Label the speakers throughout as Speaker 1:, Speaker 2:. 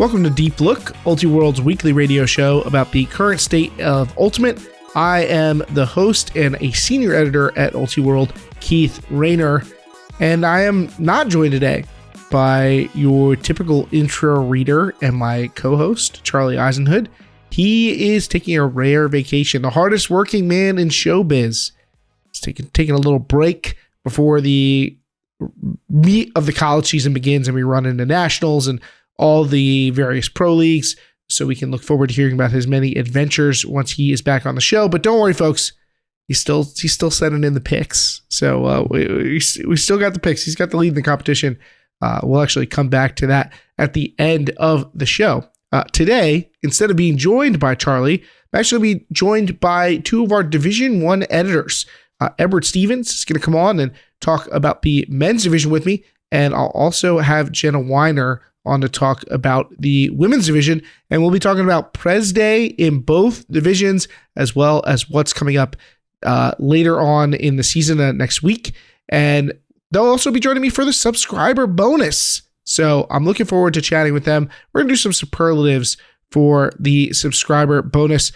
Speaker 1: Welcome to Deep Look, Ultiworld's weekly radio show about the current state of Ultimate. I am the host and a senior editor at Ultiworld, Keith Weiner, and I am not joined today by your typical intro reader and my co-host, Charlie Eisenhood. He is taking a rare vacation, the hardest working man in showbiz. He's taking a little break before the meat of the college season begins and we run into nationals and all the various pro leagues, so we can look forward to hearing about his many adventures once he is back on the show. But don't worry, folks, he's still sending in the picks. So we still got the picks. He's got the lead in the competition. We'll actually come back to that at the end of the show. Today, instead of being joined by Charlie, I'm actually be joined by two of our Division I editors. Edward Stevens is going to come on and talk about the men's division with me, and I'll also have Jenna Weiner on to talk about the women's division, and we'll be talking about Prez Day in both divisions, as well as what's coming up later on in the season next week. And they'll also be joining me for the subscriber bonus. So I'm looking forward to chatting with them. We're going to do some superlatives for the subscriber bonus.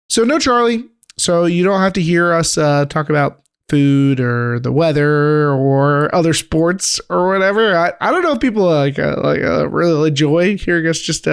Speaker 1: So no Charlie, so you don't have to hear us talk about food or the weather or other sports or whatever. I don't know if people really enjoy hearing us just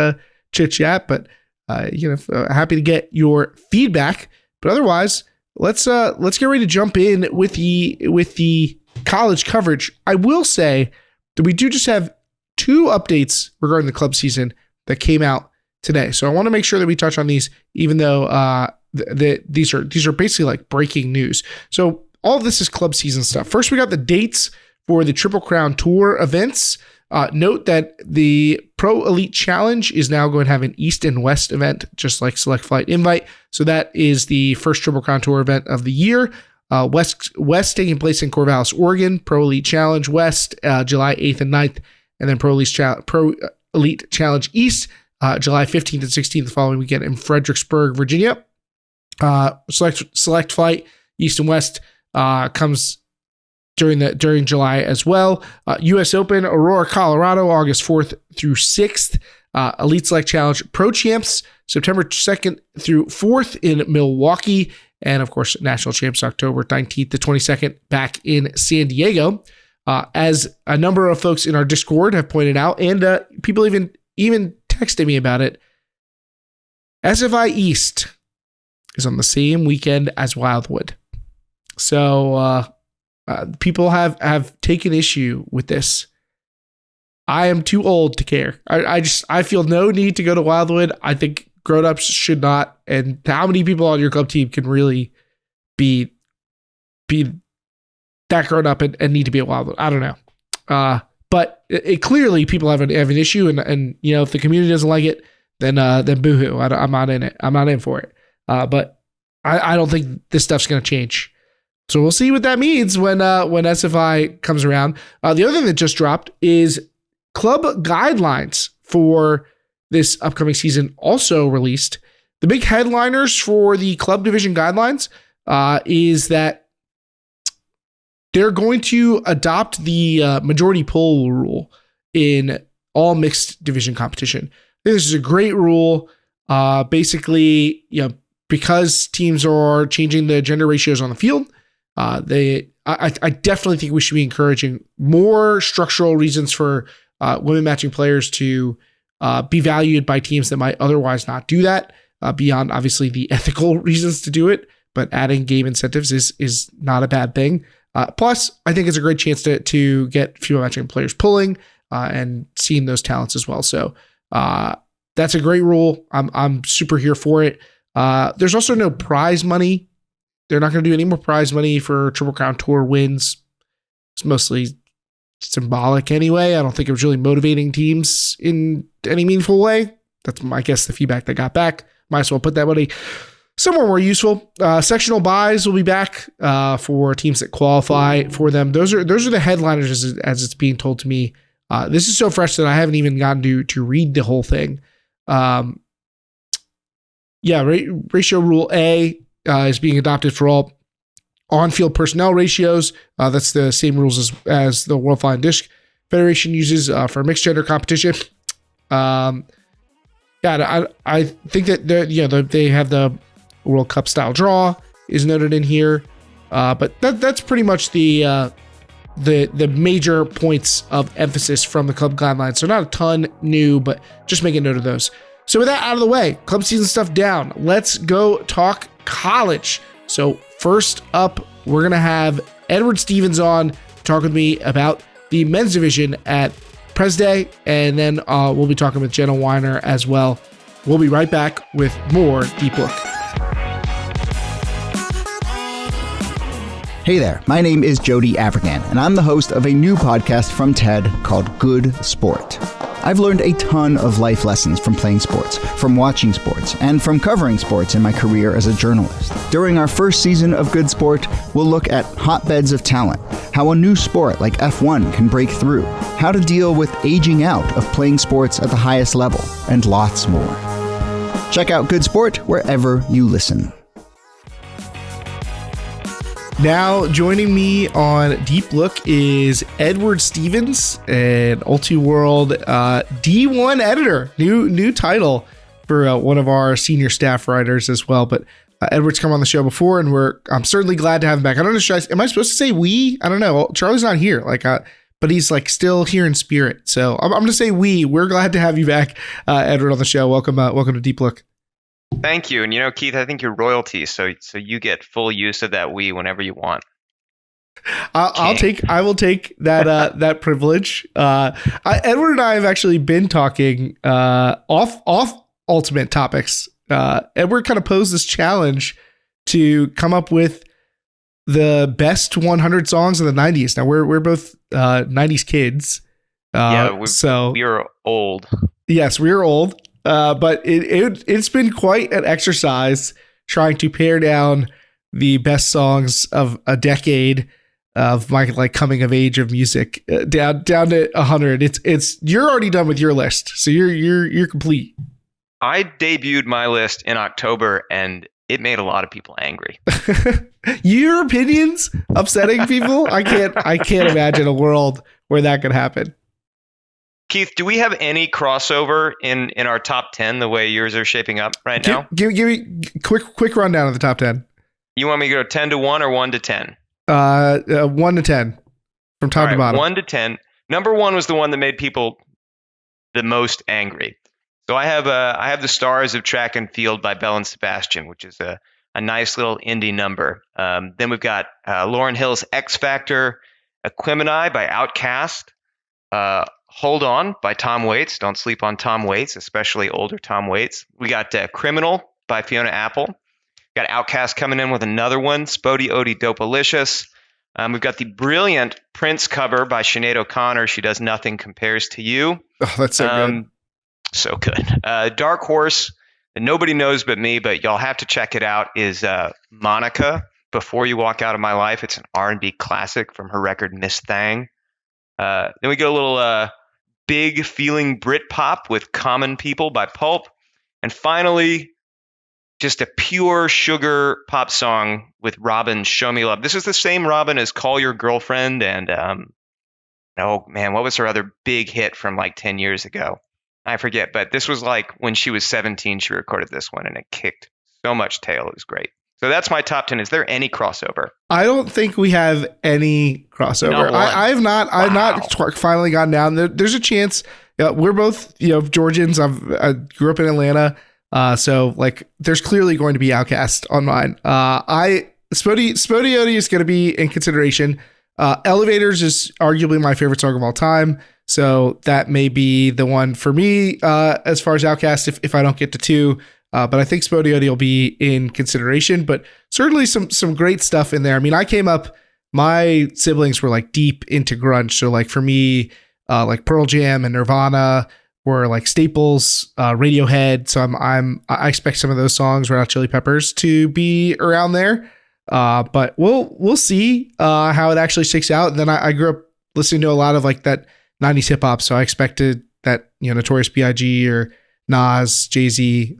Speaker 1: chit chat, but happy to get your feedback. But otherwise, let's get ready to jump in with the college coverage. I will say that we do just have two updates regarding the club season that came out today, so I want to make sure that we touch on these, even though these are basically like breaking news. So all of this is club season stuff. First, we got the dates for the Triple Crown Tour events. Note that the Pro Elite Challenge is now going to have an East and West event, just like Select Flight Invite. So that is the first Triple Crown Tour event of the year. West taking place in Corvallis, Oregon. Pro Elite Challenge West, July 8th and 9th. And then Pro Elite Challenge East, July 15th and 16th the following weekend in Fredericksburg, Virginia. Select Flight East and West comes during July as well. US Open, Aurora, Colorado, August 4th through 6th. Elite Select Challenge Pro Champs, September 2nd through 4th in Milwaukee. And of course, National Champs, October 19th to 22nd back in San Diego. As a number of folks in our Discord have pointed out, and people even texted me about it, SFI East is on the same weekend as Wildwood. So people have taken issue with this. I am too old to care. I feel no need to go to Wildwood. I think grown-ups should not. And how many people on your club team can really be that grown up and need to be at Wildwood? I don't know. But clearly people have an issue, and if the community doesn't like it, then boo-hoo. I'm not in it. I'm not in for it. But I don't think this stuff's going to change. So we'll see what that means when SFI comes around. The other thing that just dropped is club guidelines for this upcoming season also released. The big headliners for the club division guidelines is that they're going to adopt the majority poll rule in all mixed division competition. I think this is a great rule. Basically, because teams are changing the gender ratios on the field, I definitely think we should be encouraging more structural reasons for women matching players to be valued by teams that might otherwise not do that, beyond obviously the ethical reasons to do it. But adding game incentives is not a bad thing. Plus, I think it's a great chance to get female matching players pulling and seeing those talents as well. So that's a great rule. I'm super here for it. There's also no prize money. They're not going to do any more prize money for Triple Crown Tour wins. It's mostly symbolic anyway. I don't think it was really motivating teams in any meaningful way. That's, I guess, the feedback that got back. Might as well put that money somewhere more useful. Sectional buys will be back for teams that qualify for them. Those are the headliners as it's being told to me. This is so fresh that I haven't even gotten to read the whole thing. Ratio Rule A is being adopted for all on-field personnel ratios. That's the same rules as the World Flying Disc Federation uses for mixed gender competition. I think that they have the World Cup style draw is noted in here, but that's pretty much the major points of emphasis from the club guidelines. So not a ton new, but just make a note of those. So with that out of the way, club season stuff down, let's go talk college. So first up, we're going to have Edward Stevens on to talk with me about the men's division at Prez Day, and then we'll be talking with Jenna Weiner as well. We'll be right back with more Deep Look.
Speaker 2: Hey there, my name is Jody African, and I'm the host of a new podcast from TED called Good Sport. I've learned a ton of life lessons from playing sports, from watching sports, and from covering sports in my career as a journalist. During our first season of Good Sport, we'll look at hotbeds of talent, how a new sport like F1 can break through, how to deal with aging out of playing sports at the highest level, and lots more. Check out Good Sport wherever you listen.
Speaker 1: Now joining me on Deep Look is Edward Stevens, an Ulti World D1 editor. New title for one of our senior staff writers as well. But Edward's come on the show before, and I'm certainly glad to have him back. I don't know, am I supposed to say we? I don't know. Charlie's not here, but he's still here in spirit. So I'm going to say we. We're glad to have you back, Edward, on the show. Welcome to Deep Look.
Speaker 3: Thank you. And Keith, I think you're royalty, so you get full use of that we whenever you want.
Speaker 1: I will take that that privilege. Edward and I have actually been talking off ultimate topics. Edward kind of posed this challenge to come up with the best 100 songs of the 90s. Now we're both 90s kids.
Speaker 3: We are old.
Speaker 1: Yes, we are old. But it's been quite an exercise trying to pare down the best songs of a decade of my coming of age of music down to 100. It's you're already done with your list, so you're complete.
Speaker 3: I debuted my list in October, and it made a lot of people angry.
Speaker 1: Your opinions upsetting people? I can't imagine a world where that could happen.
Speaker 3: Keith, do we have any crossover in our top 10 the way yours are shaping up right now?
Speaker 1: Give me quick rundown of the top 10.
Speaker 3: You want me to go 10 to 1 or 1 to 10?
Speaker 1: 1 to 10 from top to bottom.
Speaker 3: 1 to 10. Number 1 was the one that made people the most angry. So I have the Stars of Track and Field by Bell and Sebastian, which is a nice little indie number. Then we've got Lauryn Hill's X Factor, Equimini by Outkast, Hold On by Tom Waits. Don't sleep on Tom Waits, especially older Tom Waits. We got Criminal by Fiona Apple. Got Outkast coming in with another one, Spodie Odie Dopalicious. We've got the brilliant Prince cover by Sinead O'Connor, She Does Nothing Compares to You.
Speaker 1: Oh, that's so good.
Speaker 3: So good. Dark Horse, that nobody knows but me, but y'all have to check it out, is Monica, Before You Walk Out of My Life. It's an R&B classic from her record Miss Thang. Then we get a little big feeling Britpop with Common People by Pulp. And finally, just a pure sugar pop song with Robin's Show Me Love. This is the same Robin as Call Your Girlfriend and, oh man, what was her other big hit from 10 years ago? I forget, but this was when she was 17, she recorded this one and it kicked so much tail. It was great. So that's my top 10. Is there any crossover? I don't think we have any crossover. I've not finally gotten down. There's a chance. We're both, Georgians. I grew up in Atlanta. So there's clearly going to be Outkast on mine. Spodie Odie is going to be in consideration. Elevators is arguably my favorite song of all time. So that may be the one for me, as far as Outkast, if I don't get to 2. But I think Spodie Odie will be in consideration, but certainly some great stuff in there. I mean, I came up, my siblings were deep into grunge. So for me, Pearl Jam and Nirvana were staples, Radiohead. So I expect some of those songs, Red Hot Chili Peppers, to be around there. But we'll see how it actually shakes out. And then I grew up listening to a lot of that 90s hip hop. So I expected that, Notorious B.I.G. or Nas, Jay-Z,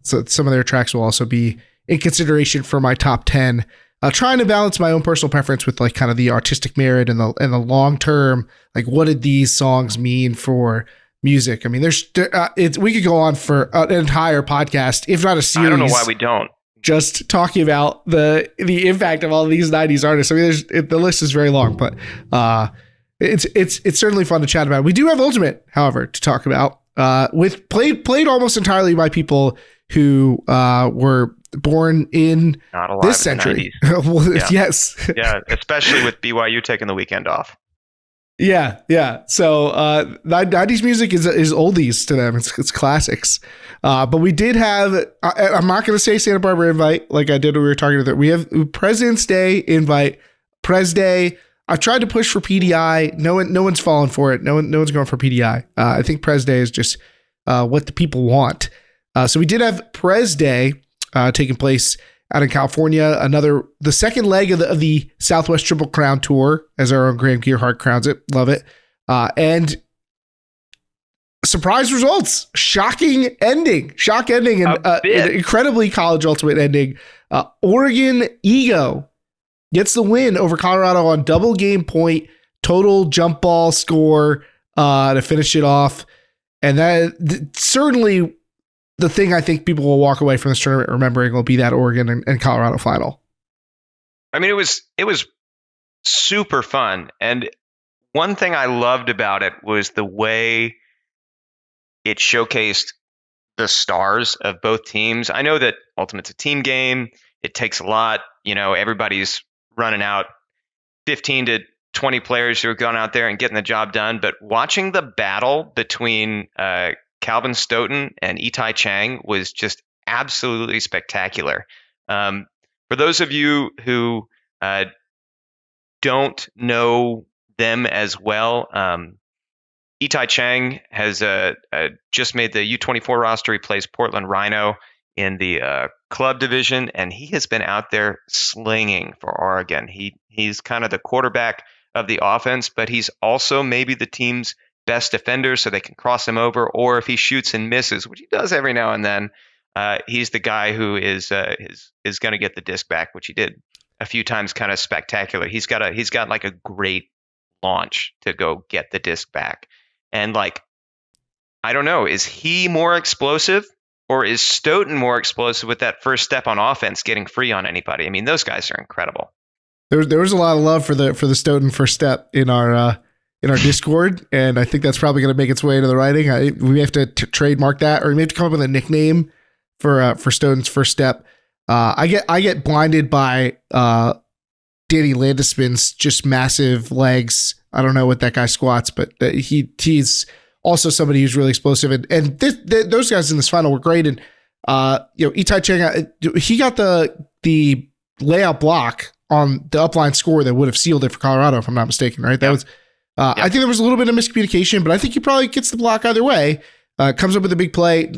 Speaker 3: so some of their tracks will also be in consideration for my top 10. Trying to balance my own personal preference with kind of the artistic merit and the long term. What did these songs mean for
Speaker 1: music. I mean, we could go on for an entire podcast, if not a series.
Speaker 3: I don't know why we don't.
Speaker 1: Just talking about the impact of all of these 90s artists. I mean, the list is very long, but it's certainly fun to chat about. We do have Ultimate, however, to talk about. Played almost entirely by people who were born in this century. Well,
Speaker 3: yeah.
Speaker 1: Yes.
Speaker 3: Yeah, especially with BYU taking the weekend off.
Speaker 1: Yeah. So 90s music is oldies to them. It's classics. But we did have, I'm not going to say Santa Barbara invite like I did when we were talking about it. We have President's Day invite, Prez Day. I've tried to push for PDI. No one's fallen for it. No one's going for PDI. I think Prez Day is just what the people want. So we did have Prez Day taking place out in California, the second leg of the Southwest Triple Crown Tour, as our own Graham Gearhart crowns it. Love it. And surprise results, shock ending, and an incredibly college ultimate ending. Oregon Ego gets the win over Colorado on double game point, total jump ball score to finish it off. And that certainly the thing I think people will walk away from this tournament remembering will be that Oregon and Colorado final.
Speaker 3: I mean, it was super fun. And one thing I loved about it was the way it showcased the stars of both teams. I know that Ultimate's a team game. It takes a lot. Everybody's running out 15 to 20 players who are going out there and getting the job done. But watching the battle between Calvin Stoughton and Itai Chang was just absolutely spectacular. For those of you who don't know them as well, Itai Chang has just made the U24 roster. He plays Portland Rhino in the club division, and he has been out there slinging for Oregon. He's kind of the quarterback of the offense, but he's also maybe the team's best defender, so they can cross him over. Or if he shoots and misses, which he does every now and then, he's the guy who is going to get the disc back, which he did a few times, kind of spectacular. He's got like a great launch to go get the disc back. And I don't know, is he more explosive or is Stoughton more explosive with that first step on offense, getting free on anybody? I mean, those guys are incredible.
Speaker 1: There was a lot of love for the Stoughton first step in our Discord, and I think that's probably going to make its way into the writing. We have to trademark that, or we have to come up with a nickname for Stoughton's first step. I get blinded by Danny Landisman's just massive legs. I don't know what that guy squats, but he's also somebody who's really explosive. And those guys in this final were great. And Itai Chang, he got the layout block on the upline score that would have sealed it for Colorado, if I'm not mistaken. Right? That was. I think there was a little bit of miscommunication, but I think he probably gets the block either way. Comes up with a big play.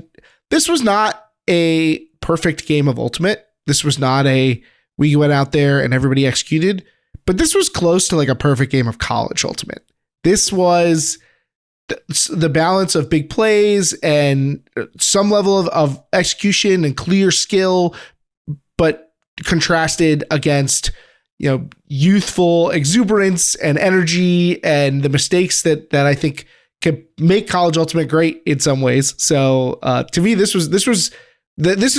Speaker 1: This was not a perfect game of Ultimate. This was not we went out there and everybody executed, but this was close to like a perfect game of college Ultimate. This was the balance of big plays and some level of execution and clear skill, but contrasted against youthful exuberance and energy and the mistakes that I think can make college Ultimate great in some ways. So to me, this has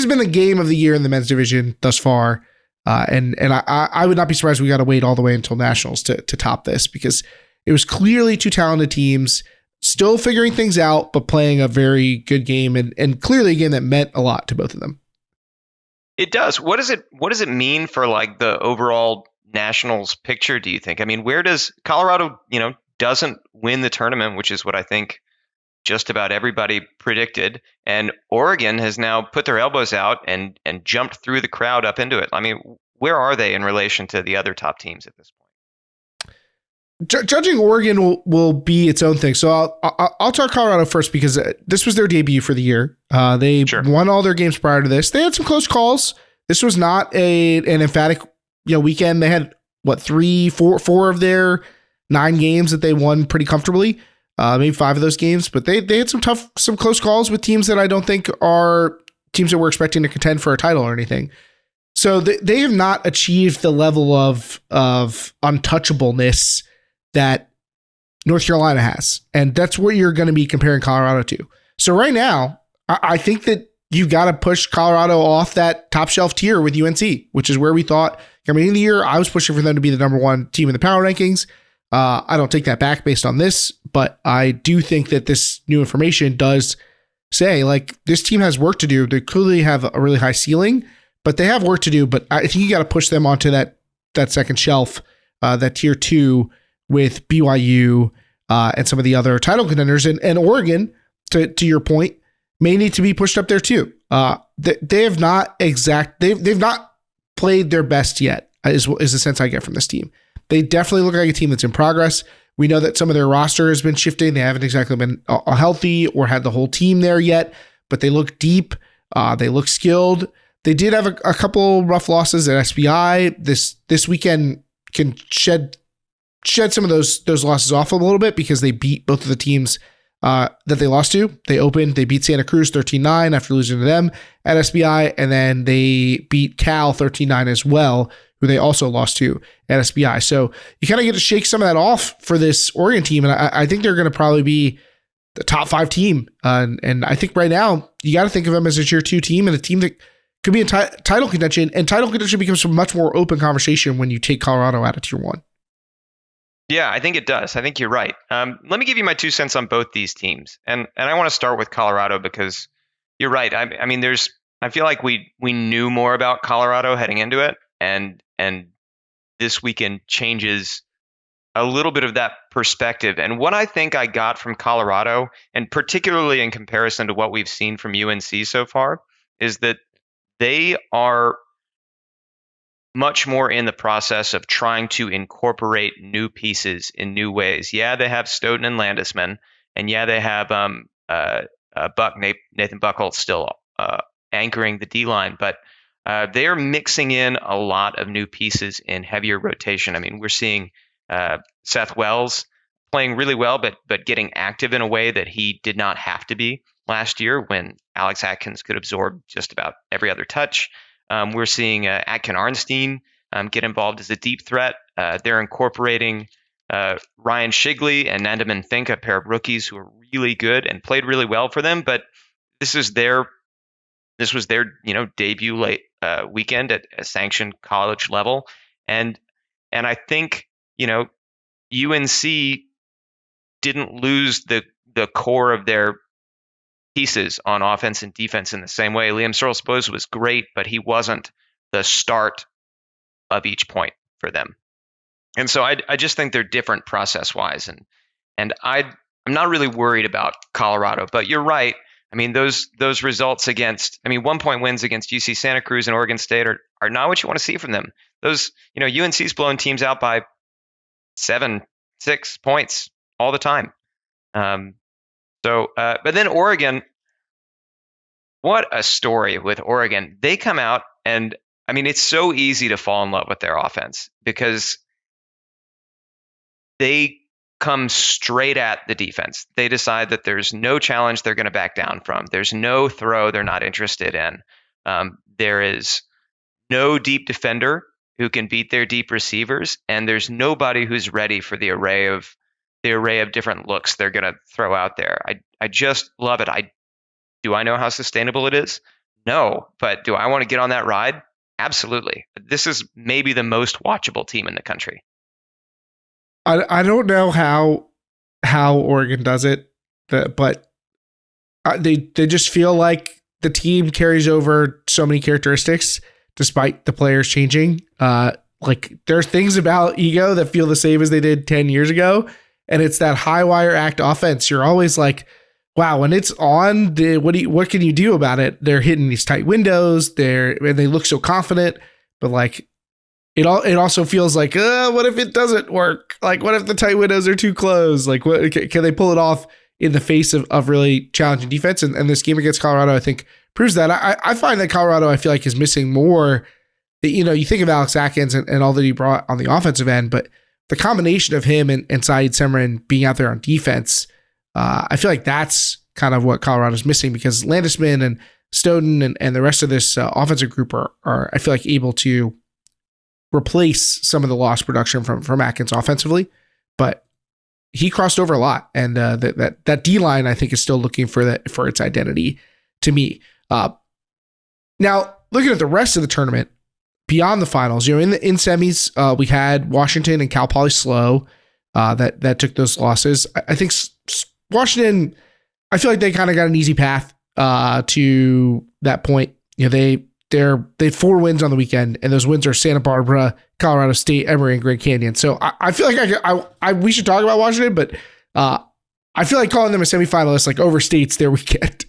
Speaker 1: been the game of the year in the men's division thus far. And I would not be surprised we got to wait all the way until nationals to top this, because it was clearly two talented teams still figuring things out, but playing a very good game and clearly a game that meant a lot to both of them.
Speaker 3: It does. What does it mean for like the overall nationals picture, do you think? I mean, where does Colorado, doesn't win the tournament, which is what I think just about everybody predicted, and Oregon has now put their elbows out and jumped through the crowd up into it. I mean, where are they in relation to the other top teams at this point?
Speaker 1: Judging Oregon will be its own thing. So I'll talk Colorado first, because this was their debut for the year. They won all their games prior to this. They had some close calls. This was not an emphatic weekend. They had four of their 9 games that they won pretty comfortably. Maybe 5 of those games, but they had some close calls with teams that I don't think are teams that we're expecting to contend for a title or anything. So they have not achieved the level of untouchableness that North Carolina has. And that's what you're going to be comparing Colorado to. So right now, I think that you got to push Colorado off that top shelf tier with UNC, which is where we thought coming into the year. I was pushing for them to be the number one team in the power rankings. I don't take that back based on this, but I do think that this new information does say, like, this team has work to do. They clearly have a really high ceiling, but they have work to do. But I think you got to push them onto that second shelf, that tier 2 with BYU and some of the other title contenders. And Oregon, to your point, may need to be pushed up there too. They have not they've not played their best yet, is the sense I get from this team. They definitely look like a team that's in progress. We know that some of their roster has been shifting. They haven't exactly been healthy or had the whole team there yet, but they look deep. They look skilled. They did have a couple rough losses at SBI. This weekend can shed some of those losses off a little bit because they beat both of the teams that they lost to. They beat Santa Cruz 13-9 after losing to them at SBI, and then they beat Cal 13-9 as well, who they also lost to at SBI. So you kind of get to shake some of that off for this Oregon team, and I think they're going to probably be the top 5 team. And I think right now you got to think of them as a tier 2 team and a team that could be in title contention, and title contention becomes a much more open conversation when you take Colorado out of tier 1.
Speaker 3: Yeah, I think it does. I think you're right. Let me give you my 2 cents on both these teams, and I want to start with Colorado because you're right. I mean, I feel like we knew more about Colorado heading into it, and this weekend changes a little bit of that perspective. And what I think I got from Colorado, and particularly in comparison to what we've seen from UNC so far, is that they are much more in the process of trying to incorporate new pieces in new ways. Yeah, they have Stoughton and Landisman, and yeah, they have Nathan Buckholz still anchoring the D-line, but they're mixing in a lot of new pieces in heavier rotation. I mean, we're seeing Seth Wells playing really well, but getting active in a way that he did not have to be last year when Alex Atkins could absorb just about every other touch. We're seeing Atkin Arnstein get involved as a deep threat. They're incorporating Ryan Shigley and Nandaman Fink, a pair of rookies who are really good and played really well for them. But this was their debut late weekend at a sanctioned college level, and I think UNC didn't lose the core of their pieces on offense and defense in the same way. Liam Searles-Bose was great, but he wasn't the start of each point for them. And so I just think they're different process-wise. And I'm not really worried about Colorado, but you're right. I mean, those results 1-point wins against UC Santa Cruz and Oregon State are not what you want to see from them. UNC's blowing teams out by 7-6 points all the time. But then Oregon, what a story with Oregon. They come out and, I mean, it's so easy to fall in love with their offense because they come straight at the defense. They decide that there's no challenge they're going to back down from. There's no throw they're not interested in. There is no deep defender who can beat their deep receivers, and there's nobody who's ready for the array of different looks they're going to throw out there. I just love it. Do I know how sustainable it is? No, but do I want to get on that ride? Absolutely. This is maybe the most watchable team in the country.
Speaker 1: I don't know how Oregon does it, but they just feel like the team carries over so many characteristics despite the players changing. Like there's things about ego that feel the same as they did 10 years ago. And it's that high wire act offense. You're always like, wow, when it's on, what can you do about it? They're hitting these tight windows. And they look so confident, but like it also feels like, what if it doesn't work? Like, what if the tight windows are too close? Like, what can they pull it off in the face of really challenging defense? And this game against Colorado, I think, proves that. I find that Colorado, I feel like, is missing more. You think of Alex Atkins and all that he brought on the offensive end, but the combination of him and Saeed Semrin being out there on defense, I feel like that's kind of what Colorado's missing because Landisman and Stoughton and the rest of this offensive group are I feel like able to replace some of the lost production from Atkins offensively. But he crossed over a lot, and that D line I think is still looking for its identity to me. Now looking at the rest of the tournament beyond the finals, in semis we had Washington and Cal Poly SLO that took those losses. I think Washington, I feel like they kind of got an easy path to that point. They had 4 wins on the weekend, and those wins are Santa Barbara, Colorado State, Emory, and Grand Canyon. So I feel like we should talk about Washington, but I feel like calling them a semifinalist like overstates their weekend.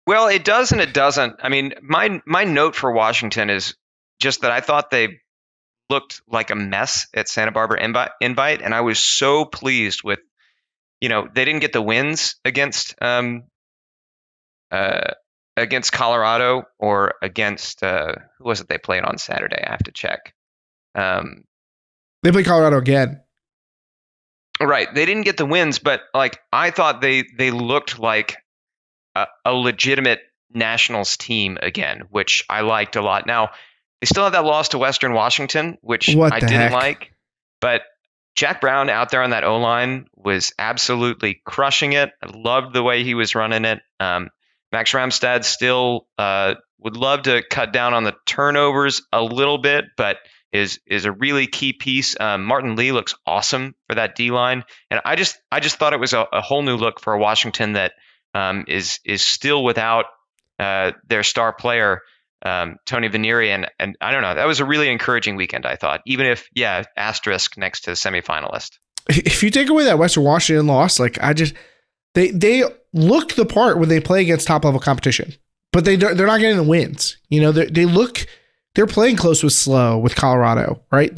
Speaker 3: Well, it does and it doesn't. I mean, my note for Washington is just that I thought they looked like a mess at Santa Barbara Invite, and I was so pleased with, they didn't get the wins against Colorado or against who was it they played on Saturday? I have to check.
Speaker 1: They played Colorado again.
Speaker 3: Right. They didn't get the wins, but I thought they looked like a legitimate nationals team again, which I liked a lot. Now, they still have that loss to Western Washington, which I didn't like, but Jack Brown out there on that O-line was absolutely crushing it. I loved the way he was running it. Max Ramstad still would love to cut down on the turnovers a little bit, but is a really key piece. Martin Lee looks awesome for that D-line. And I just thought it was a whole new look for Washington that is still without their star player, Tony Vanieri. And I don't know, that was a really encouraging weekend, I thought, even if, asterisk next to semifinalist.
Speaker 1: If you take away that Western Washington loss, they look the part when they play against top level competition, but they're not getting the wins. They're playing close with SLO, with Colorado, right?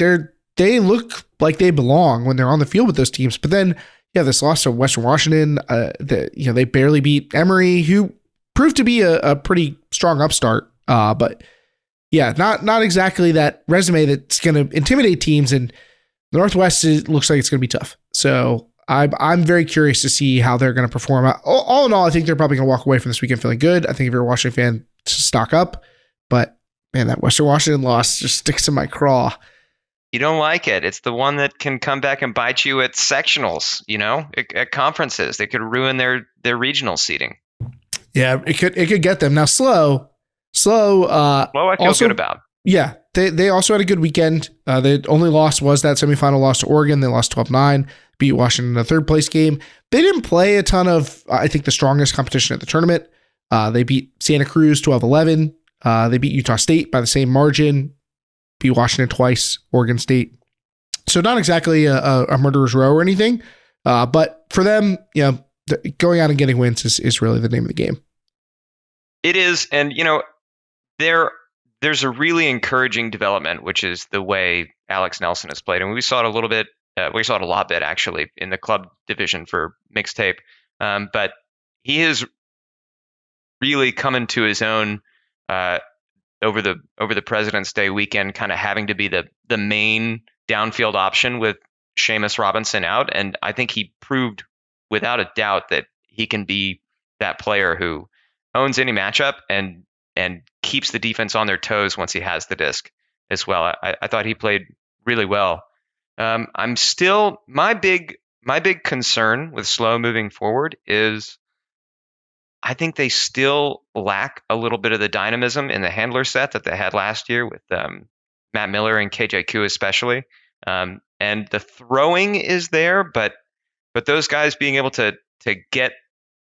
Speaker 1: They look like they belong when they're on the field with those teams. But then, this loss to Western Washington, they barely beat Emory, who proved to be a pretty strong upstart. But not exactly that resume that's going to intimidate teams. And the Northwest looks like it's going to be tough. So I'm very curious to see how they're going to perform. All in all, I think they're probably going to walk away from this weekend feeling good. I think if you're a Washington fan, stock up. But man, that Western Washington loss just sticks in my craw.
Speaker 3: You don't like it. It's the one that can come back and bite you at sectionals, at conferences. They could ruin their regional seeding.
Speaker 1: Yeah, it could get them. Now, SLO, I feel
Speaker 3: also good about.
Speaker 1: Yeah, they also had a good weekend. The only loss was that semifinal loss to Oregon. They lost 12-9, beat Washington in a third place game. They didn't play a ton of, I think, the strongest competition at the tournament. They beat Santa Cruz 12-11. They beat Utah State by the same margin, beat Washington twice, Oregon State. So not exactly a murderer's row or anything. But for them, going out and getting wins is really the name of the game.
Speaker 3: It is. And, there's a really encouraging development, which is the way Alex Nelson has played. And we saw it a little bit. We saw it a lot bit, actually, in the club division for mixtape. But he is really coming to his own over the President's Day weekend, kind of having to be the main downfield option with Seamus Robinson out. And I think he proved without a doubt that he can be that player who owns any matchup and keeps the defense on their toes once he has the disc as well. I thought he played really well. I'm still, my big concern with SLO moving forward is I think they still lack a little bit of the dynamism in the handler set that they had last year with Matt Miller and KJ Koo especially. And the throwing is there, but those guys being able to get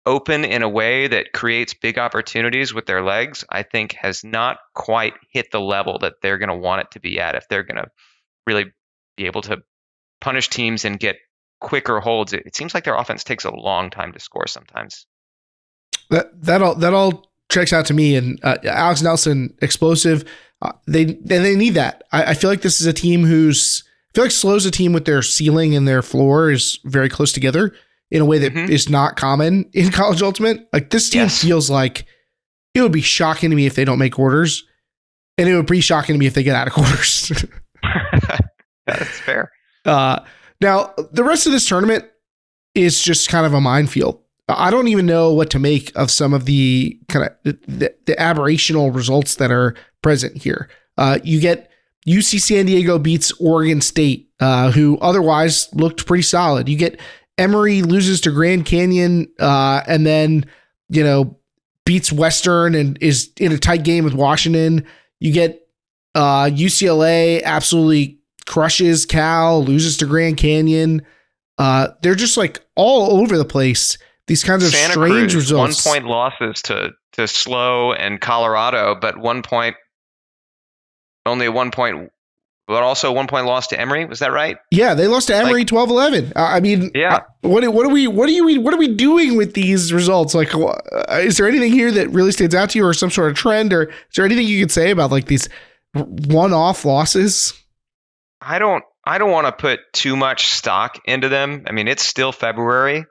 Speaker 3: open in a way that creates big opportunities with their legs, I think has not quite hit the level that they're going to want it to be at if they're going to really be able to punish teams and get quicker holds. It seems like their offense takes a long time to score sometimes.
Speaker 1: That all checks out to me. And Alex Nelson, explosive. They need that. I feel like this is a team I feel like SLO's a team with their ceiling and their floor is very close together in a way that is not common in college ultimate. Like this team feels like it would be shocking to me if they don't make quarters, and it would be shocking to me if they get out of quarters.
Speaker 3: That's fair.
Speaker 1: Now the rest of this tournament is just kind of a minefield. I don't even know what to make of some of the kind of the aberrational results that are present here. You get UC San Diego beats Oregon State who otherwise looked pretty solid. You get Emory loses to Grand Canyon, and then, beats Western and is in a tight game with Washington. You get UCLA absolutely crushes Cal, loses to Grand Canyon. They're just like all over the place. These kinds of
Speaker 3: Santa
Speaker 1: strange
Speaker 3: Cruz,
Speaker 1: results.
Speaker 3: 1 point losses to SLO and Colorado, but 1 point, only a 1 point, but also a 1 point loss to Emory. Was that right?
Speaker 1: Yeah, they lost to Emory 12-11. I mean,
Speaker 3: yeah.
Speaker 1: What are we doing with these results? Like, is there anything here that really stands out to you, or some sort of trend, or is there anything you could say about like these one-off losses?
Speaker 3: I don't want to put too much stock into them. I mean, it's still February,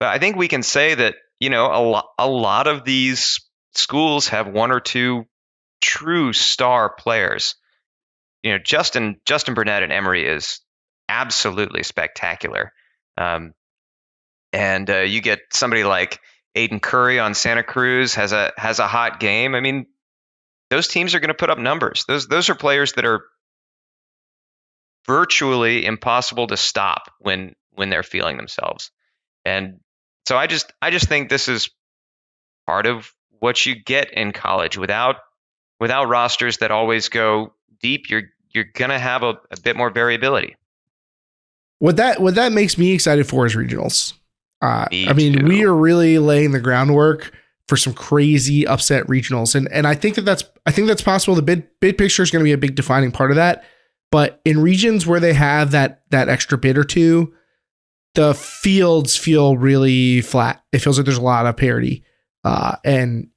Speaker 3: but I think we can say that, a lot of these schools have 1 or 2 true star players. Justin Burnett at Emory is absolutely spectacular. And you get somebody like Aiden Curry on Santa Cruz has a hot game. I mean, those teams are going to put up numbers. Those are players that are virtually impossible to stop when they're feeling themselves. And so I just think this is part of what you get in college. Without rosters that always go deep, you're going to have a bit more variability.
Speaker 1: What that makes me excited for is regionals.
Speaker 3: I mean,
Speaker 1: we are really laying the groundwork for some crazy upset regionals, and I think that's possible. The bid picture is going to be a big defining part of that. But in regions where they have that extra bid or two, the fields feel really flat. It feels like there's a lot of parity, and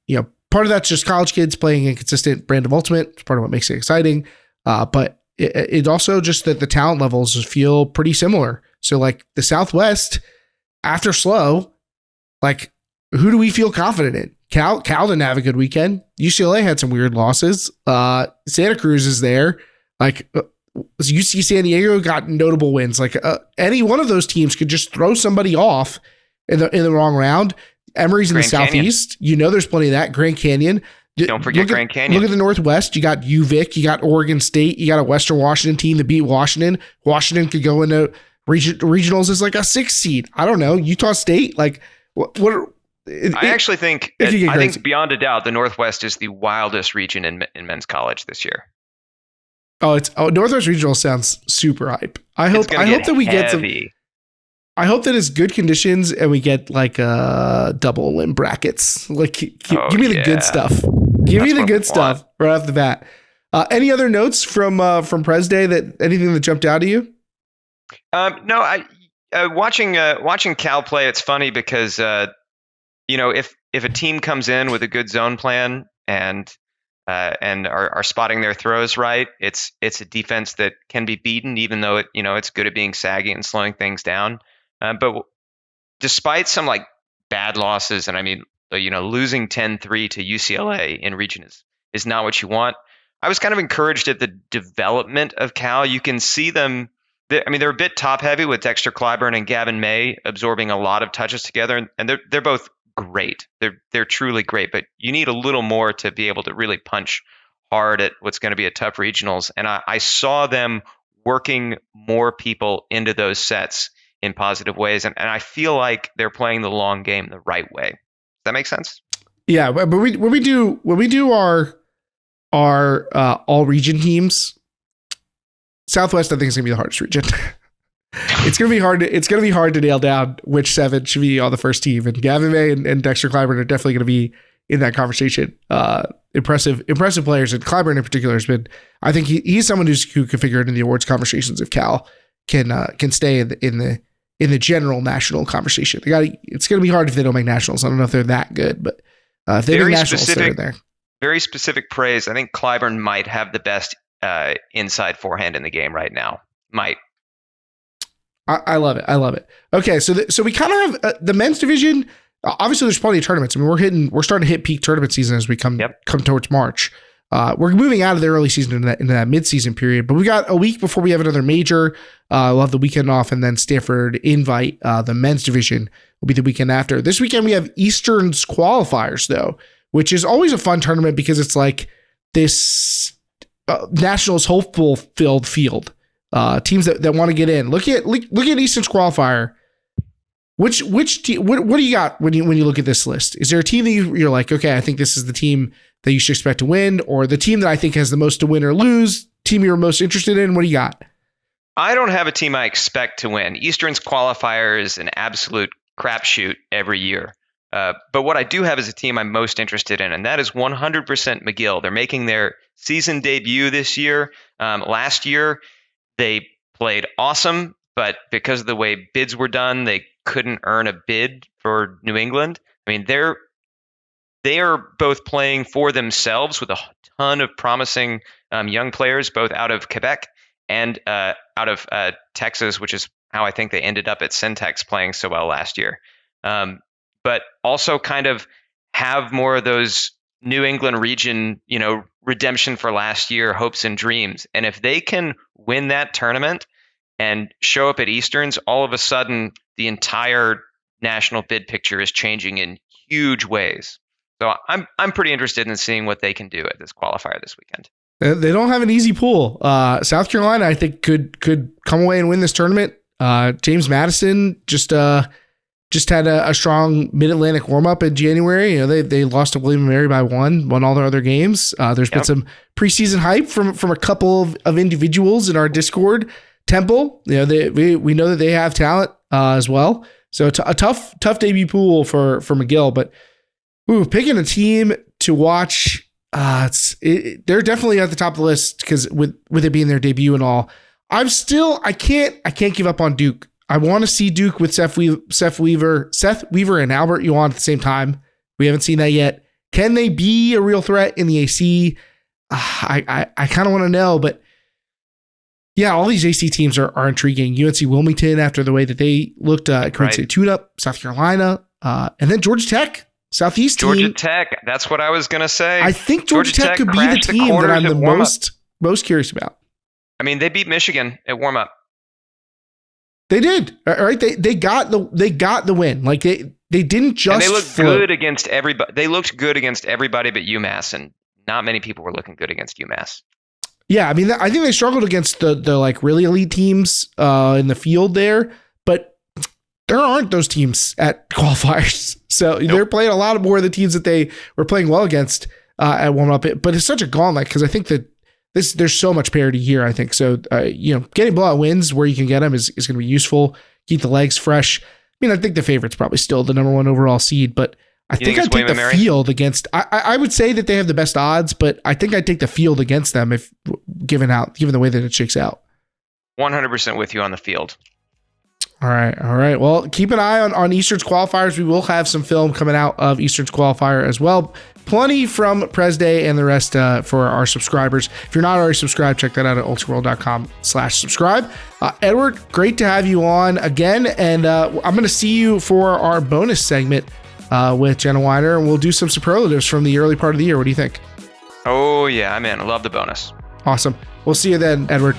Speaker 1: part of that's just college kids playing a consistent brand of Ultimate. It's part of what makes it exciting. But it also just that the talent levels feel pretty similar. So like the Southwest after SLO, like who do we feel confident in? Cal didn't have a good weekend. UCLA had some weird losses. Santa Cruz is there. Like UC San Diego got notable wins. Like any one of those teams could just throw somebody off in the wrong round. Emory's in the Southeast. There's plenty of that. Grand Canyon.
Speaker 3: Don't forget Grand Canyon.
Speaker 1: Look at the Northwest. You got UVic. You got Oregon State. You got a Western Washington team that beat Washington. Washington could go into regionals as like a 6th seed. I don't know. Utah State. Like I
Speaker 3: actually think I think beyond a doubt the Northwest is the wildest region in men's college this year.
Speaker 1: Northwest Regional sounds super hype. I hope that we get some. I hope that it's good conditions and we get like double limb brackets. Like, give me the good stuff. Give me the good stuff right off the bat. Any other notes from Prez Day anything that jumped out at you?
Speaker 3: No, watching Cal play, it's funny because if a team comes in with a good zone plan and are spotting their throws right, it's a defense that can be beaten, even though it's good at being saggy and slowing things down. But despite some like bad losses, and I mean, losing 10-3 to UCLA in region is not what you want. I was kind of encouraged at the development of Cal. You can see them. They're a bit top heavy with Dexter Clyburn and Gavin May absorbing a lot of touches together, and they're both great. They're truly great, but you need a little more to be able to really punch hard at what's going to be a tough regionals. And I saw them working more people into those sets in positive ways, and I feel like they're playing the long game the right way. Does that make sense?
Speaker 1: Yeah, but when we do our all region teams, Southwest I think is gonna be the hardest region. It's gonna be hard to nail down which 7 should be on the first team, and Gavin May and Dexter Clyburn are definitely gonna be in that conversation. Impressive players, and Clyburn in particular has been. I think he's someone who can figure it in the awards conversations if Cal can stay in the general national conversation. It's going to be hard if they don't make nationals. I don't know if they're that good, but if they make nationals, they're in there.
Speaker 3: Very specific praise. I think Clyburn might have the best inside forehand in the game right now. Might.
Speaker 1: I love it. Okay, so we kind of have the men's division. Obviously, there's plenty of tournaments. I mean, we're starting to hit peak tournament season as we come towards March. We're moving out of the early season into that mid-season period, but we got a week before we have another major. We'll have the weekend off, and then Stanford Invite, the men's division, will be the weekend after. This weekend we have Eastern's qualifiers, though, which is always a fun tournament because it's like this Nationals hopeful-filled field. teams that want to get in. Look at Eastern's qualifier. What do you got when you look at this list? Is there a team that you're like, okay, I think this is the team that you should expect to win, or the team that I think has the most to win or lose, team you're most interested in? What do you got?
Speaker 3: I don't have a team I expect to win. Eastern's qualifier is an absolute crapshoot every year. But what I do have is a team I'm most interested in, and that is 100% McGill. They're making their season debut this year. Last year, they played awesome, but because of the way bids were done, they couldn't earn a bid for New England. I mean, they are both playing for themselves with a ton of promising young players, both out of Quebec and out of Texas, which is how I think they ended up at Syntex playing so well last year. But also kind of have more of those New England region, redemption for last year, hopes and dreams. And if they can win that tournament and show up at Easterns, all of a sudden the entire national bid picture is changing in huge ways. So I'm pretty interested in seeing what they can do at this qualifier this weekend.
Speaker 1: They don't have an easy pool. South Carolina, I think, could come away and win this tournament. James Madison just had a strong Mid-Atlantic warm-up in January. They lost to William & Mary by won all their other games. There's been some preseason hype from a couple of individuals in our Discord. Temple, we know that they have talent as well. So it's a tough debut pool for McGill. But picking a team to watch, they're definitely at the top of the list because with it being their debut and all. I can't give up on Duke. I want to see Duke with Seth Weaver and Albert Yuan at the same time. We haven't seen that yet. Can they be a real threat in the AC? I kind of want to know, but yeah, all these AC teams are intriguing. UNC Wilmington, after the way that they looked at current state tune-up, South Carolina, and then Georgia Tech, Southeast
Speaker 3: Georgia
Speaker 1: team.
Speaker 3: Tech, that's what I was going to say.
Speaker 1: I think Georgia Tech could be the team that I'm the most curious about.
Speaker 3: I mean, they beat Michigan at warm-up.
Speaker 1: They did, right? They got the win. Like they didn't just.
Speaker 3: And they looked good against everybody. They looked good against everybody but UMass, and not many people were looking good against UMass.
Speaker 1: Yeah, I mean, I think they struggled against the like really elite teams in the field there, but there aren't those teams at qualifiers. So they're playing a lot more of the teams that they were playing well against at warm up. But it's such a gauntlet because I think that there's so much parity here. I think so. Getting blowout wins where you can get them is going to be useful. Keep the legs fresh. I mean, I think the favorite's probably still the number one overall seed, but I think I'd take the field against. I would say that they have the best odds, but I think I'd take the field against them if given the way that it shakes out.
Speaker 3: 100% with you on the field.
Speaker 1: All right. Well, keep an eye on Eastern's qualifiers. We will have some film coming out of Eastern's qualifier as well. Plenty from Prez Day and the rest for our subscribers. If you're not already subscribed, check that out at ultraworld.com/subscribe. Edward, great to have you on again. And I'm going to see you for our bonus segment with Jenna Weiner, and we'll do some superlatives from the early part of the year. What do you think?
Speaker 3: Oh, yeah, I'm in. I love the bonus.
Speaker 1: Awesome. We'll see you then, Edward.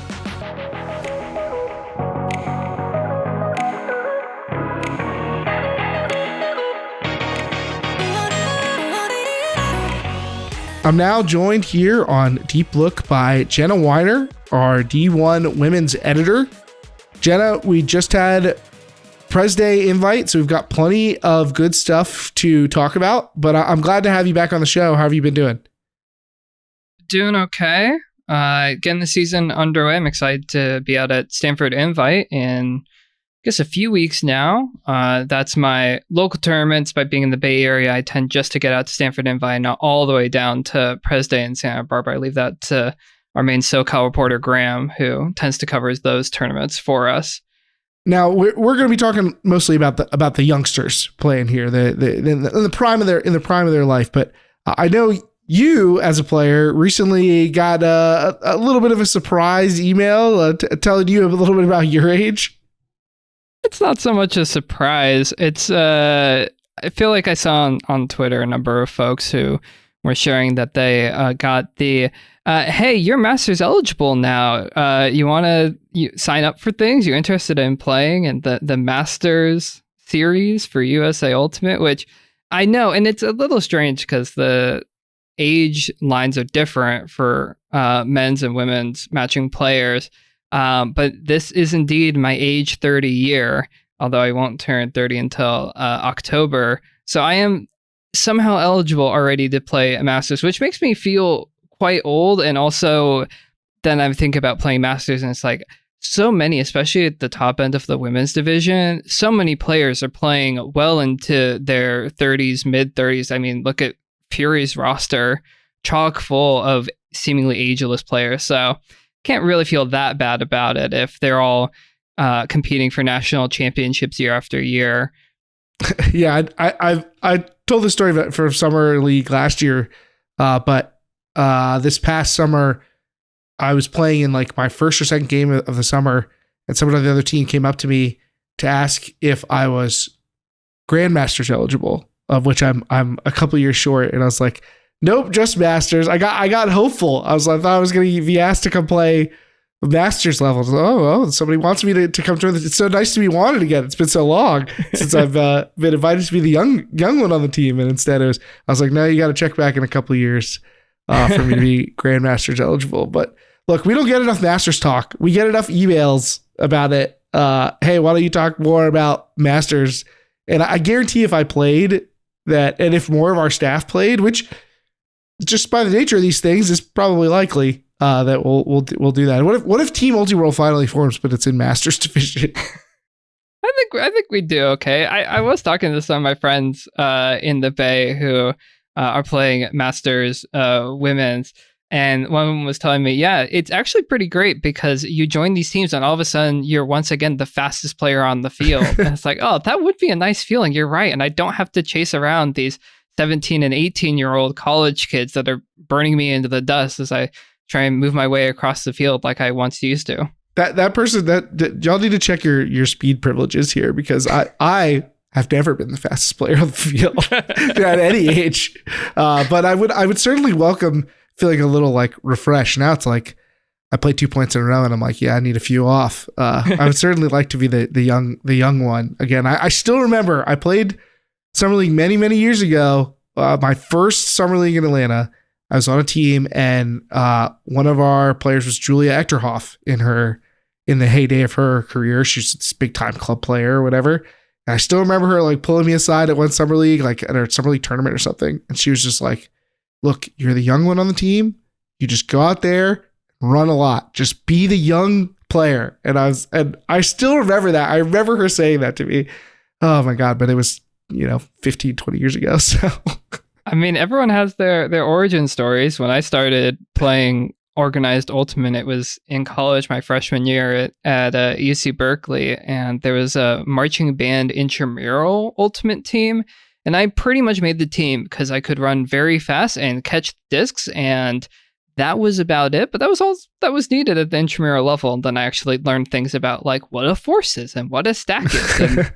Speaker 1: I'm now joined here on Deep Look by Jenna Weiner, our D1 women's editor. Jenna, we just had Prez Day invite, so we've got plenty of good stuff to talk about, but I'm glad to have you back on the show. How have you been doing?
Speaker 4: Doing okay. Getting the season underway. I'm excited to be out at Stanford Invite in, I guess, a few weeks now. That's my local tournaments. By being in the Bay Area, I tend just to get out to Stanford Invite, not all the way down to Prez Day in Santa Barbara. I leave that to our main SoCal reporter, Graham, who tends to cover those tournaments for us.
Speaker 1: Now we're going to be talking mostly about the youngsters playing here, in the prime of their life. But I know you, as a player, recently got a little bit of a surprise email telling you a little bit about your age.
Speaker 4: It's not so much a surprise. It's I feel like I saw on Twitter a number of folks who were sharing that they got the hey, you're Masters eligible now. You want to sign up for things? You're interested in playing in the Masters series for USA Ultimate, which I know, and it's a little strange because the age lines are different for men's and women's matching players. But this is indeed my age 30 year, although I won't turn 30 until October. So I am somehow eligible already to play a Masters, which makes me feel quite old. And also then I think about playing Masters and it's like so many, especially at the top end of the women's division, so many players are playing well into their 30s, mid 30s. I mean, look at Fury's roster, chock full of seemingly ageless players. So can't really feel that bad about it if they're all competing for national championships year after year.
Speaker 1: Yeah, I told the story for Summer League last year, but this past summer, I was playing in like my first or second game of the summer, and someone on the other team came up to me to ask if I was Grandmasters eligible, of which I'm a couple years short, and I was like, nope, just Masters. I got hopeful. I thought I was going to be asked to come play Masters levels. Oh, somebody wants me to come join this. It's so nice to be wanted again. It's been so long since I've been invited to be the young one on the team, and instead I was like, no, you got to check back in a couple of years for me to be Grandmasters eligible. But look, we don't get enough Masters talk. We get enough emails about it. Hey, why don't you talk more about Masters? And I guarantee if I played that, and if more of our staff played, which just by the nature of these things is probably likely, that we'll do that. What if Team Multi-World finally forms, but it's in Masters division?
Speaker 4: I think we do okay. I was talking to some of my friends in the Bay who are playing Masters women's, and one of them was telling me, yeah, it's actually pretty great because you join these teams and all of a sudden you're once again the fastest player on the field. And it's like, oh, that would be a nice feeling. You're right. And I don't have to chase around these 17 and 18-year-old college kids that are burning me into the dust as I try and move my way across the field like I once used to.
Speaker 1: That person, that y'all need to check your speed privileges here, because I have never been the fastest player on the field at any age. But I would certainly welcome feeling a little like refreshed. Now it's like I play 2 points in a row and I'm like, yeah, I need a few off. I would certainly like to be the young one again. I still remember I played Summer League many, many years ago. My first Summer League in Atlanta, I was on a team, and one of our players was Julia Echterhoff in the heyday of her career. She's this big time club player or whatever. And I still remember her like pulling me aside at one Summer League, like at a Summer League tournament or something. And she was just like, look, you're the young one on the team. You just go out there, run a lot, just be the young player. And I still remember that. I remember her saying that to me. Oh my God. But it was, 15, 20 years ago. So
Speaker 4: I mean, everyone has their origin stories. When I started playing organized ultimate, it was in college my freshman year at UC Berkeley, and there was a marching band intramural ultimate team, and I pretty much made the team because I could run very fast and catch discs, and that was about it. But that was all that was needed at the intramural level. And then I actually learned things about like what a force is and what a stack is, and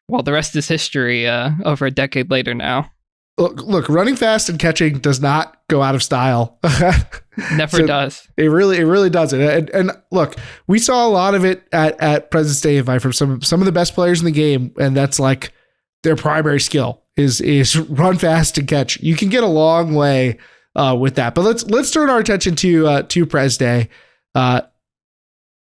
Speaker 4: well, the rest is history over a decade later now.
Speaker 1: Look, running fast and catching does not go out of style.
Speaker 4: Never does.
Speaker 1: It really doesn't. And look, we saw a lot of it at President's Day Invite from some of the best players in the game, and that's like their primary skill is run fast and catch. You can get a long way with that. But let's turn our attention to Prez Day.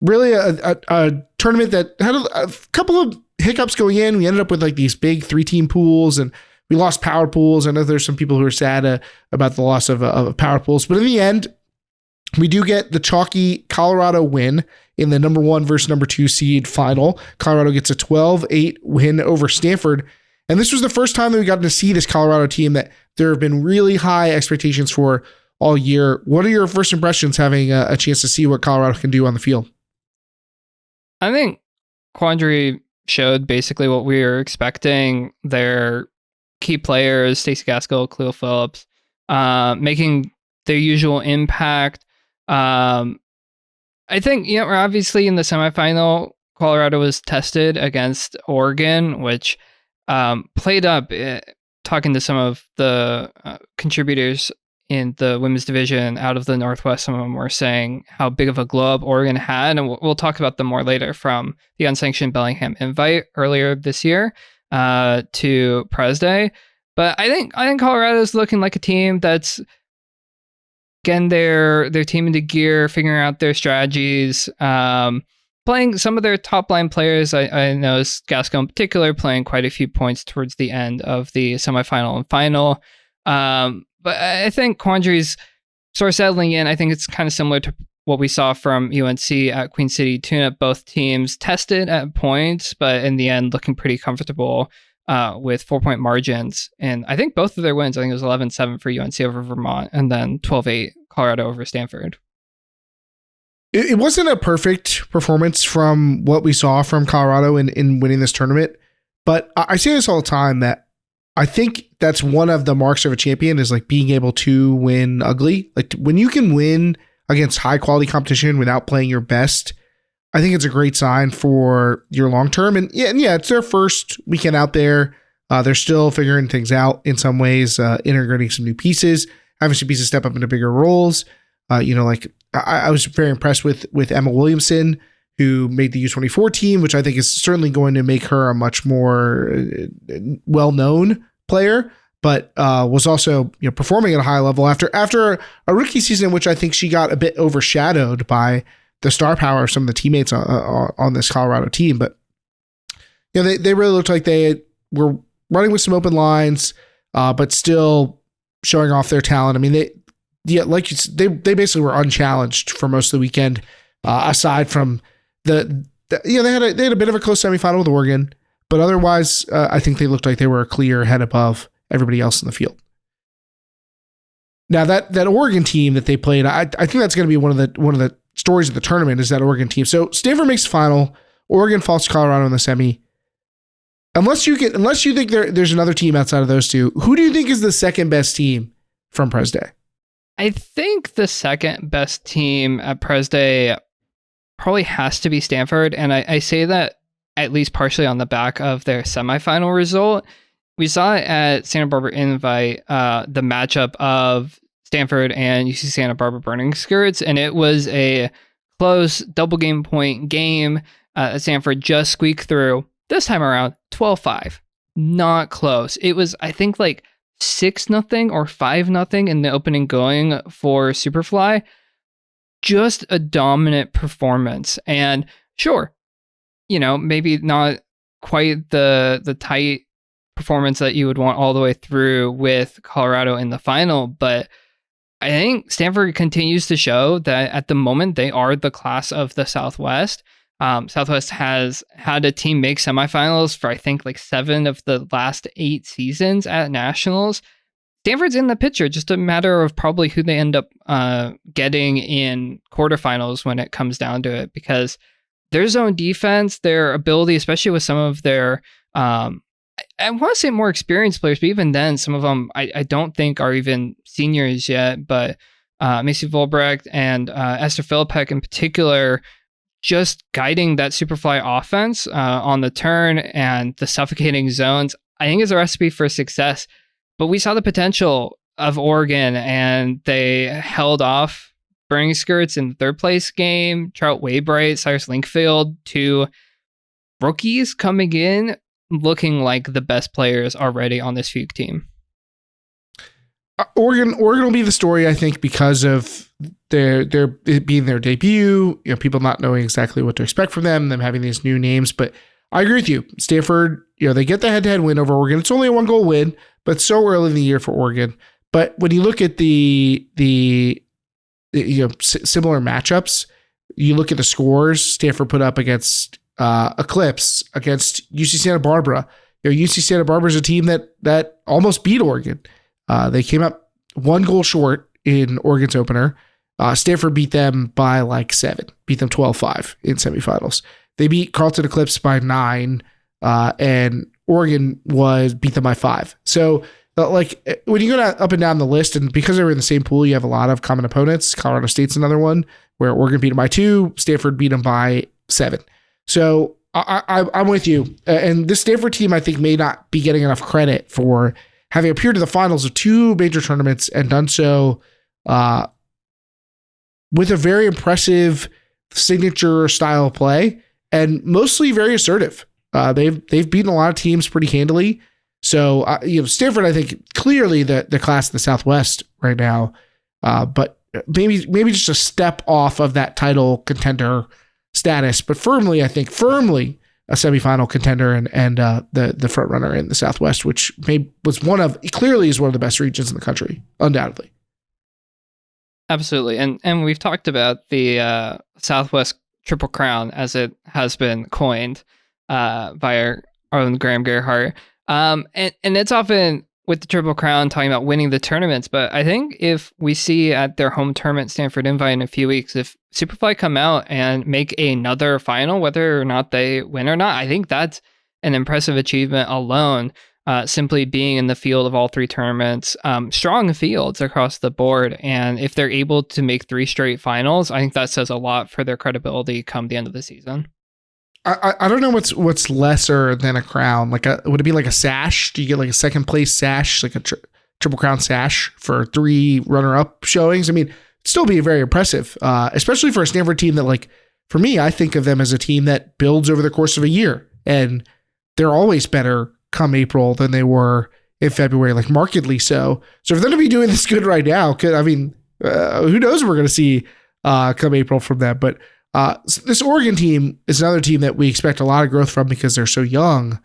Speaker 1: Really a tournament that had a couple of hiccups going in. We ended up with like these big 3-team pools, and we lost power pools. I know there's some people who are sad about the loss of power pools, but in the end, we do get the chalky Colorado win in the number 1 versus number 2 seed final. Colorado gets a 12-8 win over Stanford. And this was the first time that we got to see this Colorado team that there have been really high expectations for all year. What are your first impressions having a chance to see what Colorado can do on the field?
Speaker 4: I think Quandary showed basically what we were expecting. Their key players, Stacey Gaskell, Cleo Phillips, making their usual impact. I think, we're obviously in the semifinal. Colorado was tested against Oregon, which played up. Talking to some of the contributors in the women's division out of the Northwest, some of them were saying how big of a glow up Oregon had, and we'll talk about them more later, from the unsanctioned Bellingham invite earlier this year to Prez Day. But I think Colorado is looking like a team that's getting their team into gear, figuring out their strategies, playing some of their top line players. I know Gasco in particular playing quite a few points towards the end of the semifinal and final. But I think Quandary's sort of settling in. I think it's kind of similar to what we saw from UNC at Queen City Tune-Up. Both teams tested at points, but in the end looking pretty comfortable with 4-point margins. And I think both of their wins, I think it was 11-7 for UNC over Vermont and then 12-8 Colorado over Stanford.
Speaker 1: It wasn't a perfect performance from what we saw from Colorado in winning this tournament, but I say this all the time that I think that's one of the marks of a champion is like being able to win ugly. Like when you can win against high quality competition without playing your best, I think it's a great sign for your long term. And yeah, it's their first weekend out there. They're still figuring things out in some ways, integrating some new pieces, having some pieces step up into bigger roles. I was very impressed with Emma Williamson, who made the U24 team, which I think is certainly going to make her a much more well-known player, but was also performing at a high level after a rookie season in which I think she got a bit overshadowed by the star power of some of the teammates on this Colorado team. But they really looked like they were running with some open lines, but still showing off their talent. I mean, they basically were unchallenged for most of the weekend, aside from they had a bit of a close semifinal with Oregon, but otherwise I think they looked like they were a clear head above everybody else in the field. Now that Oregon team that they played, I think that's going to be one of the stories of the tournament is that Oregon team. So Stanford makes the final, Oregon falls to Colorado in the semi. Unless you think there's another team outside of those two, who do you think is the second best team from Prez Day?
Speaker 4: I think the second best team at Prez Day probably has to be Stanford. And I say that at least partially on the back of their semifinal result. We saw it at Santa Barbara Invite, the matchup of Stanford and UC Santa Barbara Burning Skirts. And it was a close double game point game. Stanford just squeaked through. This time around, 12-5. Not close. It was, I think, like 6-0 or 5-0 in the opening going for Superfly. Just a dominant performance. And sure, maybe not quite the tight performance that you would want all the way through with Colorado in the final, but I think Stanford continues to show that at the moment they are the class of the Southwest. Southwest has had a team make semifinals for I think like 7 of the last 8 seasons at nationals. Stanford's in the picture, just a matter of probably who they end up getting in quarterfinals when it comes down to it, because their zone defense, their ability, especially with some of their, I want to say more experienced players, but even then, some of them I don't think are even seniors yet, but Macy Volbrecht and Esther Philippek in particular, just guiding that Superfly offense on the turn and the suffocating zones, I think is a recipe for success. But we saw the potential of Oregon, and they held off Burning Skirts in the third place game. Trout Waybright, Cyrus Linkfield, 2 rookies coming in looking like the best players already on this Fugue team.
Speaker 1: Oregon will be the story, I think, because of it being their debut, people not knowing exactly what to expect from them having these new names. But I agree with you. Stanford, they get the head-to-head win over Oregon. It's only a 1-goal win, but it's so early in the year for Oregon. But when you look at the similar matchups, you look at the scores Stanford put up against Eclipse, against UC Santa Barbara. UC Santa Barbara is a team that almost beat Oregon. They came up 1 goal short in Oregon's opener. Stanford beat them by like 7, beat them 12-5 in semifinals. They beat Carleton Eclipse by 9, and Oregon beat them by 5. So when you go up and down the list, and because they were in the same pool, you have a lot of common opponents. Colorado State's another one where Oregon beat them by 2, Stanford beat them by 7. So I'm with you. And this Stanford team, I think, may not be getting enough credit for having appeared in the finals of 2 major tournaments and done so with a very impressive signature style of play and mostly very assertive. They've beaten a lot of teams pretty handily. So Stanford, I think, clearly the class of the Southwest right now. But maybe just a step off of that title contender status, but firmly a semifinal contender and the front runner in the Southwest, which clearly is one of the best regions in the country, undoubtedly.
Speaker 4: Absolutely. And we've talked about the Southwest Triple Crown, as it has been coined by our own Graham Gerhardt. And it's often with the Triple Crown talking about winning the tournaments, but I think if we see at their home tournament, Stanford Invite, in a few weeks, if Superfly come out and make another final, whether or not they win or not, I think that's an impressive achievement alone. Simply being in the field of all three tournaments, strong fields across the board. And if they're able to make 3 straight finals, I think that says a lot for their credibility come the end of the season.
Speaker 1: I don't know what's lesser than a crown. Like, would it be like a sash? Do you get like a second place sash, like a Triple Crown sash for 3 runner-up showings? I mean, it'd still be very impressive, especially for a Stanford team that, like, for me, I think of them as a team that builds over the course of a year, and they're always better come April than they were in February, like markedly so. So for them to be doing this good right now, I mean, who knows what we're going to see come April from them. But this Oregon team is another team that we expect a lot of growth from because they're so young.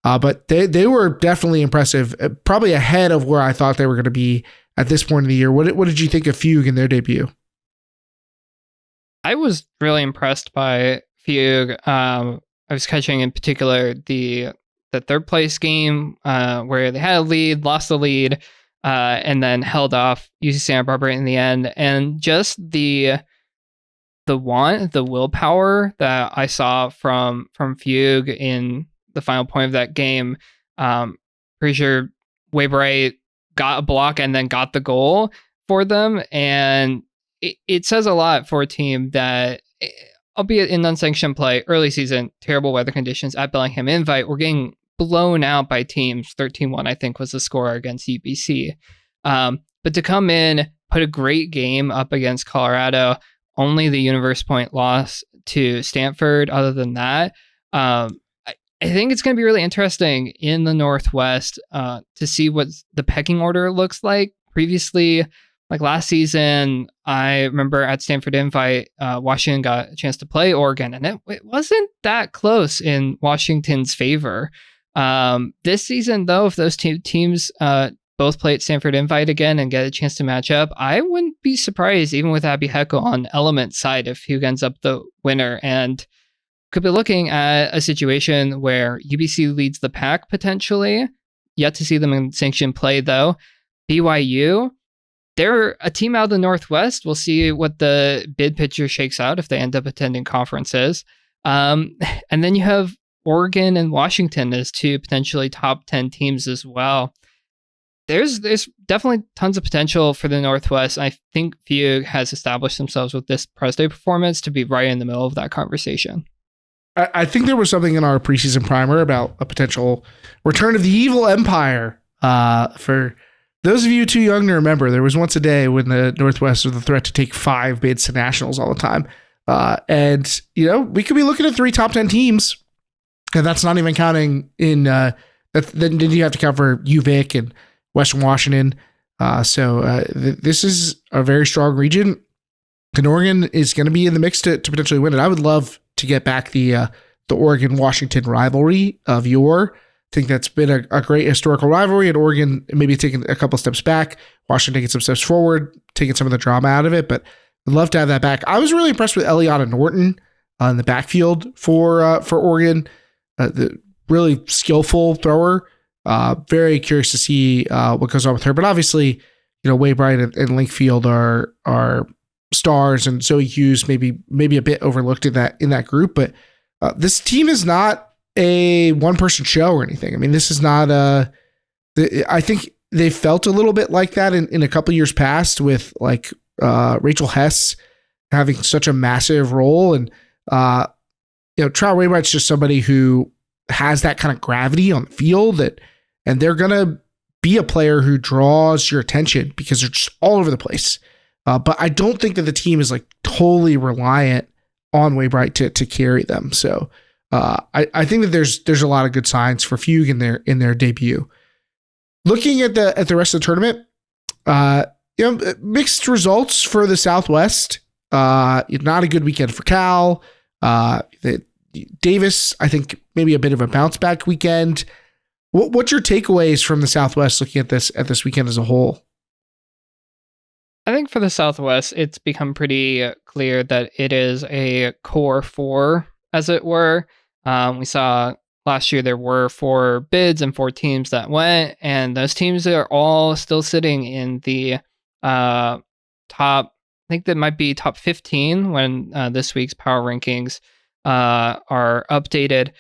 Speaker 1: But they were definitely impressive, probably ahead of where I thought they were going to be at this point in the year. What did you think of Fugue in their debut?
Speaker 4: I was really impressed by Fugue. I was catching in particular the third place game where they had a lead, lost the lead, and then held off UC Santa Barbara in the end. And just the willpower that I saw from Fugue in the final point of that game. Pretty sure Waybright got a block and then got the goal for them. And it says a lot for a team that, albeit in unsanctioned play, early season, terrible weather conditions at Bellingham Invite, we're getting blown out by teams. 13-1, I think, was the score against UBC. But to come in, put a great game up against Colorado, only the Universe Point loss to Stanford. Other than that, I think it's going to be really interesting in the Northwest to see what the pecking order looks like. Previously, like last season, I remember at Stanford Invite, Washington got a chance to play Oregon, and it wasn't that close in Washington's favor. This season, though, if those two teams both play at Stanford Invite again and get a chance to match up, I wouldn't be surprised, even with Abby Heckel on Element side, if Hugh ends up the winner, and could be looking at a situation where UBC leads the pack potentially. Yet to see them in sanctioned play, though. BYU, they're a team out of the Northwest. We'll see what the bid picture shakes out if they end up attending conferences. And then you have Oregon and Washington as 2 potentially top 10 teams as well. There's definitely tons of potential for the Northwest. I think Fugue has established themselves with this Prez Day performance to be right in the middle of that conversation.
Speaker 1: I think there was something in our preseason primer about a potential return of the evil empire. For those of you too young to remember, there was once a day when the Northwest was the threat to take 5 bids to nationals all the time. And, we could be looking at 3 top 10 teams, and that's not even counting in, then you have to count for UVic and Western Washington. This is a very strong region, and Oregon is going to be in the mix to potentially win it. I would love to get back the Oregon-Washington rivalry of yore. I think that's been a great historical rivalry, and Oregon maybe taking a couple steps back, Washington taking some steps forward, taking some of the drama out of it, but I'd love to have that back. I was really impressed with Eliana Norton in the backfield for Oregon, the really skillful thrower. Very curious to see what goes on with her, but obviously, Waybright and Linkfield are stars, and Zoe Hughes maybe a bit overlooked in that group, but this team is not a one-person show or anything. I mean, this is not I think they felt a little bit like that in a couple years past with like Rachel Hess having such a massive role, and Trout Waybright's just somebody who has that kind of gravity on the field and they're gonna be a player who draws your attention because they're just all over the place. But I don't think that the team is like totally reliant on Waybright to carry them. So I think that there's a lot of good signs for Fugue in their debut. Looking at the rest of the tournament, mixed results for the Southwest. Not a good weekend for Cal. Davis, I think maybe a bit of a bounce back weekend. What's your takeaways from the Southwest looking at this weekend as a whole?
Speaker 4: I think for the Southwest, it's become pretty clear that it is a core four, as it were. We saw last year there were 4 bids and 4 teams that went, and those teams are all still sitting in the top. I think that might be top 15 when this week's power rankings are updated.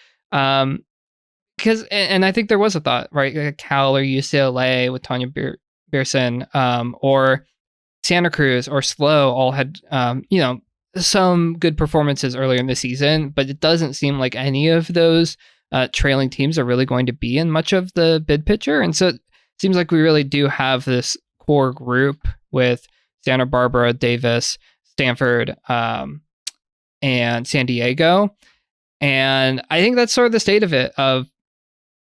Speaker 4: Because I think there was a thought, right? Cal or UCLA with Tanya Beerson, or Santa Cruz or SLO all had, some good performances earlier in the season, but it doesn't seem like any of those trailing teams are really going to be in much of the bid picture. And so it seems like we really do have this core group with Santa Barbara, Davis, Stanford, and San Diego. And I think that's sort of the state of it.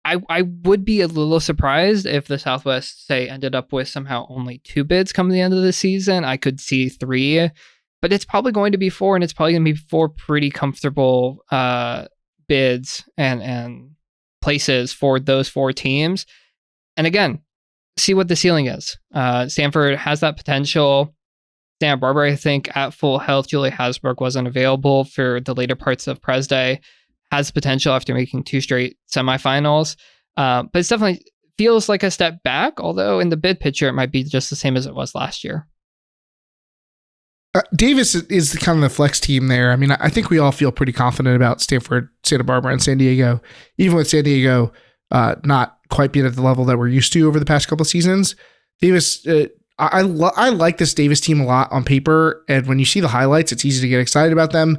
Speaker 4: I would be a little surprised if the Southwest, say, ended up with somehow only 2 bids come the end of the season. I could see 3, but it's probably going to be 4, and it's probably going to be 4 pretty comfortable bids and places for those 4 teams. And again, see what the ceiling is. Stanford has that potential. Santa Barbara, I think, at full health, Julie Hasbrook wasn't available for the later parts of Prez Day. Has potential after making 2 straight semifinals. But it definitely feels like a step back, although in the bid picture, it might be just the same as it was last year.
Speaker 1: Davis is kind of the flex team there. I mean, I think we all feel pretty confident about Stanford, Santa Barbara, and San Diego, even with San Diego not quite being at the level that we're used to over the past couple of seasons. Davis, I like this Davis team a lot on paper, and when you see the highlights, it's easy to get excited about them.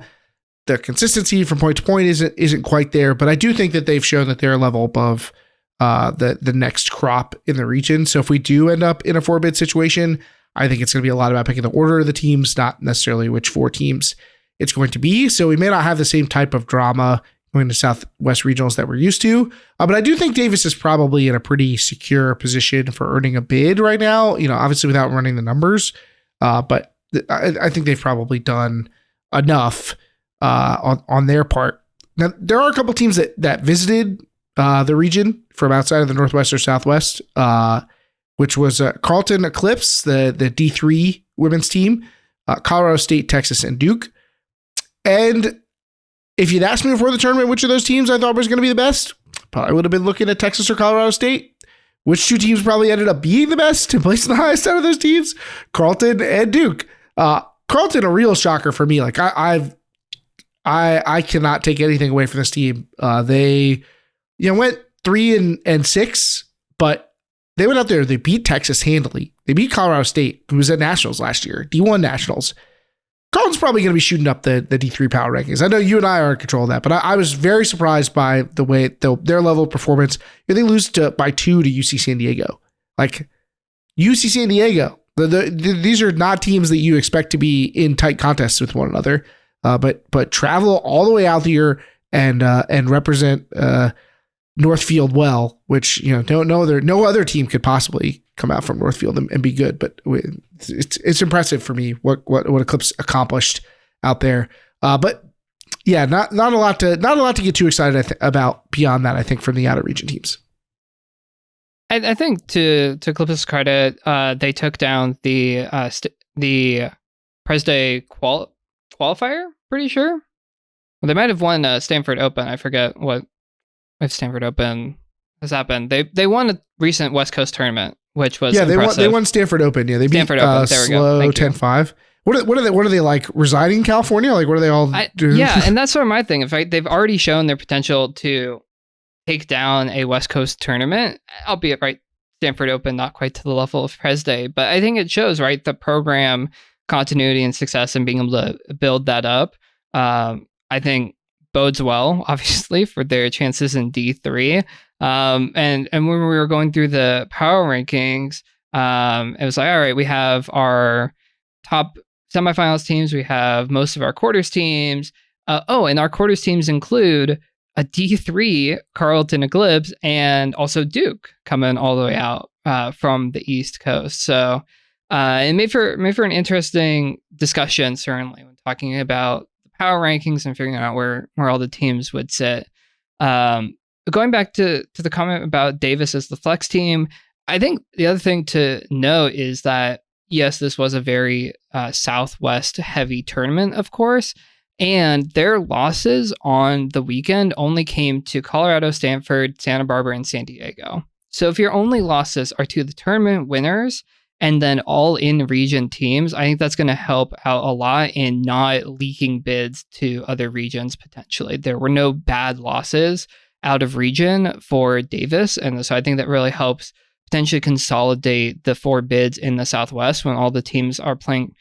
Speaker 1: The consistency from point to point isn't quite there, but I do think that they've shown that they're a level above the next crop in the region. So if we do end up in a 4-bid situation, I think it's going to be a lot about picking the order of the teams, not necessarily which 4 teams it's going to be. So we may not have the same type of drama going to Southwest regionals that we're used to. But I do think Davis is probably in a pretty secure position for earning a bid right now, obviously without running the numbers. But I think they've probably done enough on their part. Now, there are a couple teams that visited the region from outside of the Northwest or Southwest, which was Carleton Eclipse, the D3 women's team, Colorado State, Texas, and Duke. And if you'd asked me before the tournament which of those teams I thought was going to be the best, probably would have been looking at Texas or Colorado State. Which 2 teams probably ended up being the best and placing the highest out of those teams? Carleton and Duke. Carleton, a real shocker for me. Like I cannot take anything away from this team. They, went 3-6, but they went out there. They beat Texas handily. They beat Colorado State, who was at Nationals last year, D1 Nationals. Carleton's probably going to be shooting up the D3 power rankings. I know you and I are in control of that, but I was very surprised by the way their level of performance. They lose by 2 to UC San Diego. Like UC San Diego, these are not teams that you expect to be in tight contests with one another. But travel all the way out here and represent Northfield well, which no other team could possibly come out from Northfield and be good. But it's impressive for me what Eclipse accomplished out there. But yeah, not a lot to get too excited about beyond that. I think from the out of region teams.
Speaker 4: I think to Eclipse's credit, they took down the Prez Day qualifier. Pretty sure. Well, they might have won Stanford Open. I forget if Stanford Open has happened. They won a recent West Coast tournament, which was impressive.
Speaker 1: They won Stanford Open. Yeah, they beat
Speaker 4: Stanford Open. There we go.
Speaker 1: 10-5. What are they like residing in California? Like what are they all doing?
Speaker 4: Yeah, and that's sort of my thing. In fact, they've already shown their potential to take down a West Coast tournament, albeit Stanford Open not quite to the level of Prez Day, but I think it shows the program continuity and success and being able to build that up. I think bodes well, obviously, for their chances in D3. And when we were going through the power rankings, it was like, all right, we have our top semifinals teams, we have most of our quarters teams. And our quarters teams include a D3 Carleton Eclipse and also Duke coming all the way out from the East Coast. So And made for an interesting discussion, certainly, when talking about the power rankings and figuring out where all the teams would sit. Going back to the comment about Davis as the flex team, I think the other thing to note is that, yes, this was a very Southwest heavy tournament, of course, and their losses on the weekend only came to Colorado, Stanford, Santa Barbara, and San Diego. So if your only losses are to the tournament winners and then all in region teams, I think that's going to help out a lot in not leaking bids to other regions potentially. There were no bad losses out of region for Davis, and so I think that really helps potentially consolidate the 4 bids in the Southwest when all the teams are playing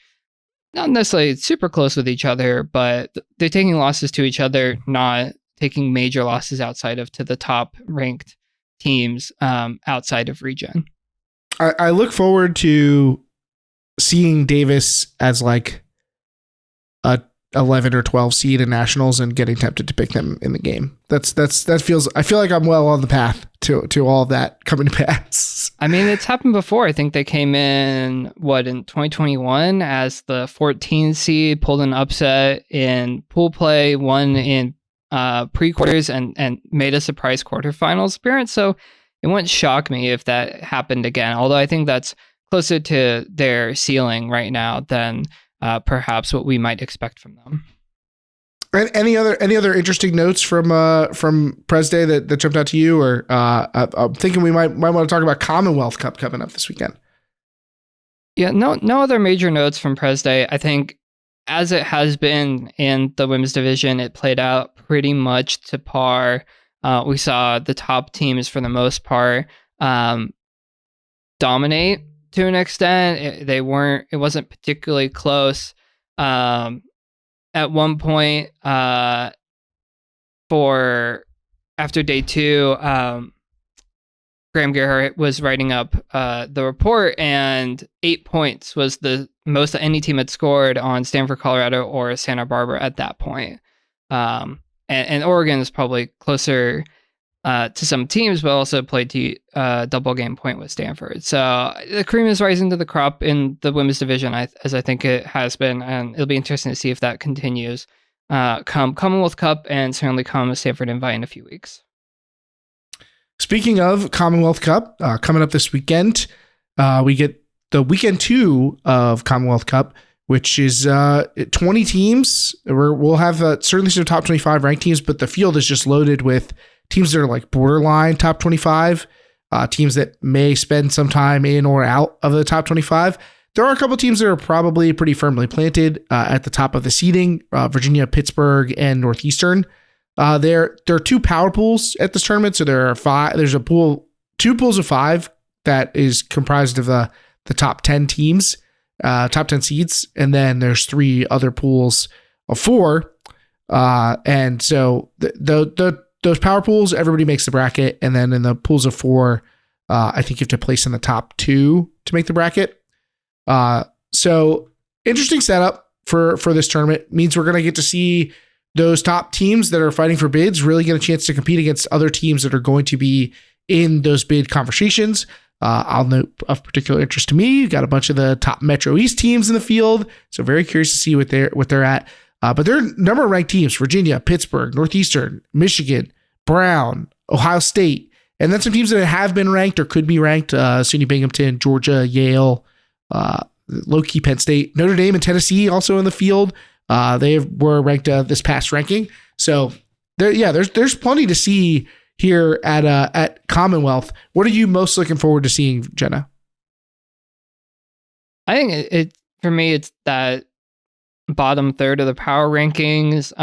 Speaker 4: not necessarily super close with each other, but they're taking losses to each other, not taking major losses outside of to the top ranked teams outside of region.
Speaker 1: I look forward to seeing Davis as like a 11 or 12 seed in nationals and getting tempted to pick them in the game. I feel like I'm well on the path to all of that coming to pass.
Speaker 4: I mean, it's happened before. I think they came in in 2021 as the 14th seed, pulled an upset in pool play, won in pre-quarters and made a surprise quarterfinals appearance. So it wouldn't shock me if that happened again. Although I think that's closer to their ceiling right now than perhaps what we might expect from them.
Speaker 1: Any other interesting notes from Prez Day that jumped out to you? Or I'm thinking we might want to talk about Commonwealth Cup coming up this weekend.
Speaker 4: Yeah, no other major notes from Prez Day. I think as it has been in the women's division, it played out pretty much to par. We saw the top teams for the most part dominate to an extent. It wasn't particularly close. At one point, after day 2, Graham Gerhardt was writing up the report, and 8 points was the most that any team had scored on Stanford, Colorado, or Santa Barbara at that point. And Oregon is probably closer to some teams, but also played to double game point with Stanford. So the cream is rising to the crop in the women's division, as I think it has been, and it'll be interesting to see if that continues come Commonwealth Cup and certainly come Stanford Invite in a few weeks.
Speaker 1: Speaking of Commonwealth Cup, coming up this weekend, we get the weekend 2 of Commonwealth Cup, which is 20 teams. We'll have certainly some top 25 ranked teams, but the field is just loaded with teams that are like borderline top 25, teams that may spend some time in or out of the top 25. There are a couple teams that are probably pretty firmly planted at the top of the seeding, Virginia, Pittsburgh, and Northeastern. There are 2 power pools at this tournament, so there are 5. There's 2 pools of 5 that is comprised of the top 10 teams, top 10 seeds, and then there's 3 other pools of 4. And so those power pools, everybody makes the bracket, and then in the pools of 4, I think you have to place in the top 2 to make the bracket. So interesting setup for this tournament. Means we're going to get to see those top teams that are fighting for bids really get a chance to compete against other teams that are going to be in those bid conversations. I'll note of particular interest to me, you've got a bunch of the top Metro East teams in the field, so very curious to see what they're at. But there are a number of ranked teams: Virginia, Pittsburgh, Northeastern, Michigan, Brown, Ohio State, and then some teams that have been ranked or could be ranked: SUNY Binghamton, Georgia, Yale, low-key Penn State, Notre Dame, and Tennessee also in the field. They were ranked this past ranking. So there's plenty to see here at Commonwealth. What are you most looking forward to seeing, Jenna?
Speaker 4: I think it for me, it's that bottom third of the power rankings.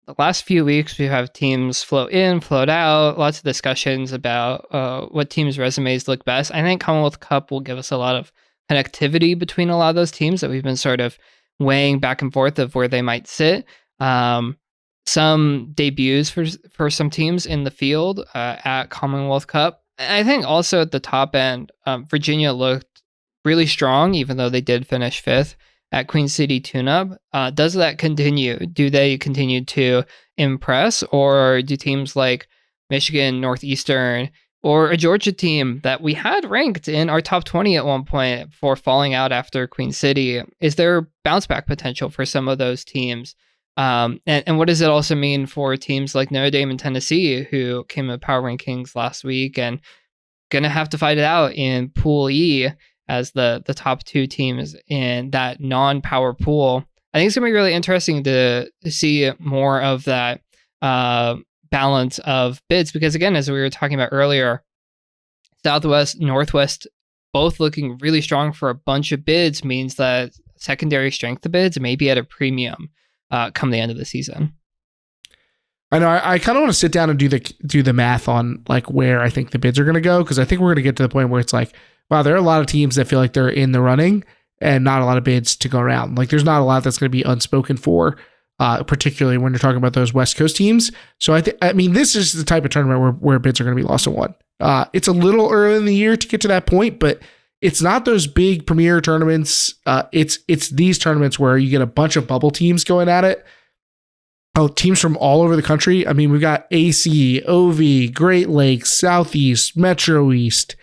Speaker 4: The last few weeks, we have teams float in, float out, lots of discussions about what teams' resumes look best. I think Commonwealth Cup will give us a lot of connectivity between a lot of those teams that we've been sort of weighing back and forth of where they might sit. Some debuts for some teams in the field at Commonwealth Cup. I think also at the top end, Virginia looked really strong, even though they did finish 5th at Queen City Tune-Up. Does that continue? Do they continue to impress, or do teams like Michigan, Northeastern, or a Georgia team that we had ranked in our top 20 at one point before falling out after Queen City? Is there bounce back potential for some of those teams? And what does it also mean for teams like Notre Dame and Tennessee, who came in power rankings last week and going to have to fight it out in Pool E as the top two teams in that non-power pool? I think it's going to be really interesting to see more of that balance of bids, because again, as we were talking about earlier, Southwest, Northwest, both looking really strong for a bunch of bids means that secondary strength of bids may be at a premium come the end of the season.
Speaker 1: I know. I kind of want to sit down and do the math on like where I think the bids are going to go, because I think we're going to get to the point where it's like, wow, there are a lot of teams that feel like they're in the running and not a lot of bids to go around. Like there's not a lot that's going to be unspoken for, particularly when you're talking about those West Coast teams. So I mean, this is the type of tournament where bids are going to be lost and won. It's a little early in the year to get to that point, but it's not those big premier tournaments. It's these tournaments where you get a bunch of bubble teams going at it. Oh, teams from all over the country. I mean, we've got AC, OV, Great Lakes, Southeast, Metro East,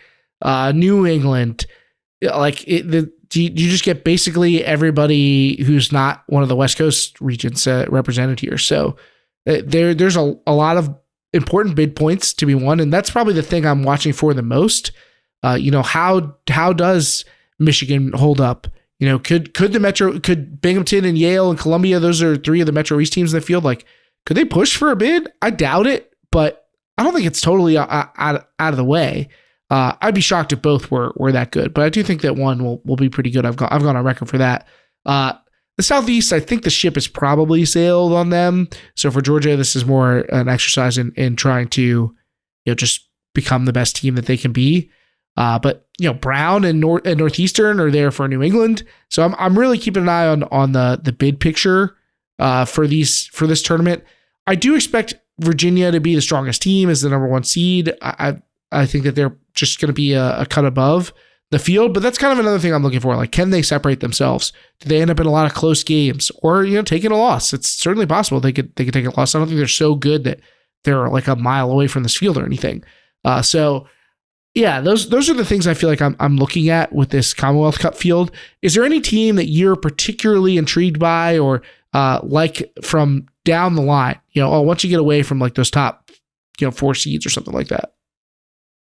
Speaker 1: New England. You just get basically everybody who's not one of the West Coast regions represented here. So there's a lot of important bid points to be won, and that's probably the thing I'm watching for the most. How does Michigan hold up? Could Binghamton and Yale and Columbia, those are three of the Metro East teams in the field, like, could they push for a bid? I doubt it, but I don't think it's totally out of the way. I'd be shocked if both were that good, but I do think that one will be pretty good. I've gone on record for that. The Southeast, I think the ship has probably sailed on them. So for Georgia, this is more an exercise in trying to, just become the best team that they can be. But Brown and Northeastern are there for New England. So I'm really keeping an eye on the bid picture for this tournament. I do expect Virginia to be the strongest team as the number one seed. I think that they're just going to be a cut above the field, but that's kind of another thing I'm looking for. Like, can they separate themselves? Do they end up in a lot of close games, or taking a loss? It's certainly possible they could take a loss. I don't think they're so good that they're like a mile away from this field or anything. So yeah, those are the things I feel like I'm looking at with this Commonwealth Cup field. Is there any team that you're particularly intrigued by, or like from down the line? Once you get away from like those top 4 seeds or something like that.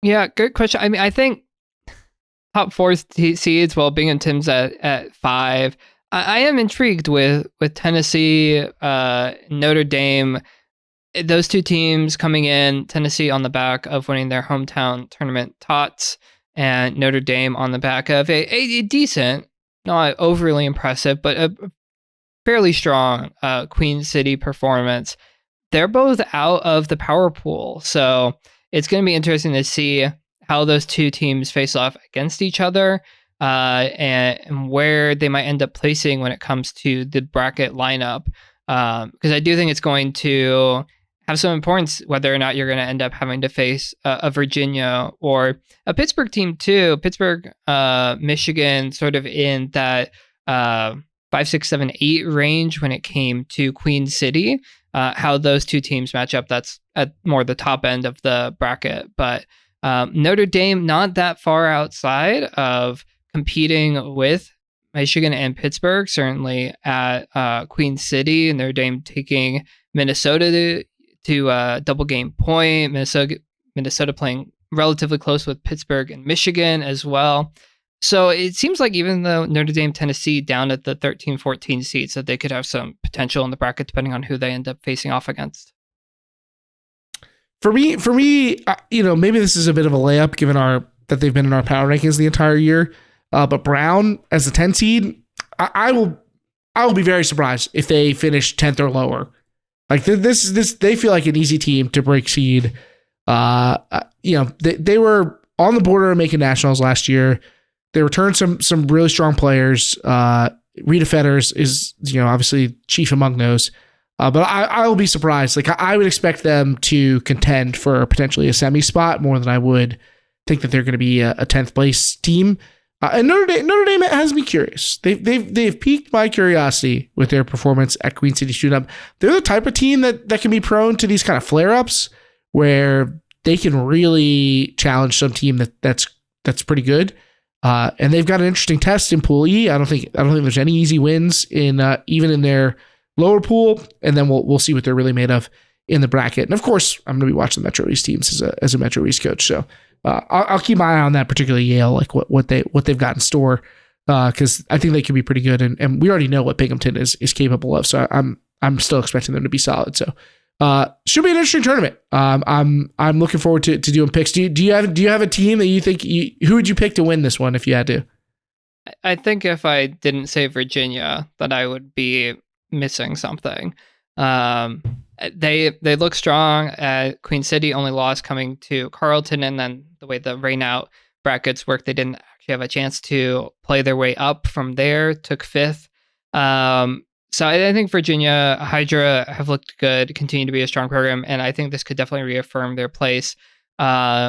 Speaker 4: Yeah, good question. I mean, I think top 4 seeds, while Binghamton's at 5. I am intrigued with Tennessee, Notre Dame. Those two teams coming in, Tennessee on the back of winning their hometown tournament tots, and Notre Dame on the back of a decent, not overly impressive, but a fairly strong Queen City performance. They're both out of the power pool, so it's going to be interesting to see how those two teams face off against each other, and where they might end up placing when it comes to the bracket lineup. Because I do think it's going to have some importance whether or not you're going to end up having to face a Virginia or a Pittsburgh team too. Pittsburgh, Michigan, sort of in that 5, 6, 7, 8 range when it came to Queen City. How those two teams match up, that's at more the top end of the bracket. But Notre Dame, not that far outside of competing with Michigan and Pittsburgh, certainly at Queen City. Notre Dame taking Minnesota to double game point. Minnesota playing relatively close with Pittsburgh and Michigan as well. So it seems like even though Notre Dame, Tennessee down at the 13, 14 seats, that they could have some potential in the bracket depending on who they end up facing off against.
Speaker 1: For me, maybe this is a bit of a layup given that they've been in our power rankings the entire year. But Brown as the 10 seed, I will be very surprised if they finish 10th or lower. Like this, they feel like an easy team to break seed. They were on the border of making nationals last year. They returned some really strong players. Rita Fetters is obviously chief among those. But I will be surprised. Like I would expect them to contend for potentially a semi spot more than I would think that they're going to be a 10th place team. And Notre Dame has me curious. They've piqued my curiosity with their performance at Queen City Shoot Up. They're the type of team that can be prone to these kind of flare ups where they can really challenge some team that's pretty good. And they've got an interesting test in Pool E. I don't think there's any easy wins in even in their lower pool. And then we'll see what they're really made of in the bracket. And of course, I'm going to be watching the Metro East teams as a Metro East coach. So I'll keep my eye on that, particularly Yale, like what they've got in store, because I think they can be pretty good. And we already know what Binghamton is capable of. So I'm still expecting them to be solid. So should be an interesting tournament. I'm looking forward to doing picks. Do you have a team that you think who would you pick to win this one if you had to?
Speaker 4: I think if I didn't say Virginia, that I would be missing something. They look strong. Queen City only lost coming to Carleton, and then the way the rain out brackets work, they didn't actually have a chance to play their way up from there. Took fifth. So I think Virginia Hydra have looked good, continue to be a strong program, and I think this could definitely reaffirm their place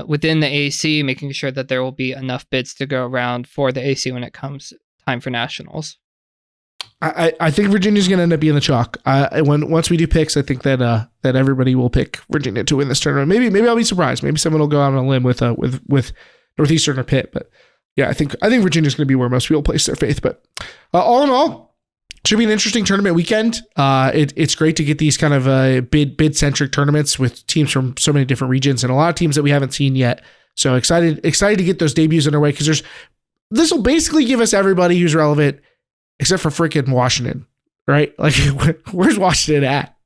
Speaker 4: within the AC, making sure that there will be enough bids to go around for the AC when it comes time for nationals.
Speaker 1: I think Virginia's going to end up being the chalk. Once we do picks, I think that everybody will pick Virginia to win this tournament. Maybe I'll be surprised. Maybe someone will go out on a limb with Northeastern or Pitt. But yeah, I think Virginia's going to be where most people place their faith. But all in all, should be an interesting tournament weekend. It's great to get these kind of bid centric tournaments with teams from so many different regions and a lot of teams that we haven't seen yet. So excited to get those debuts underway, because this will basically give us everybody who's relevant except for freaking Washington, right? Like, where's Washington at?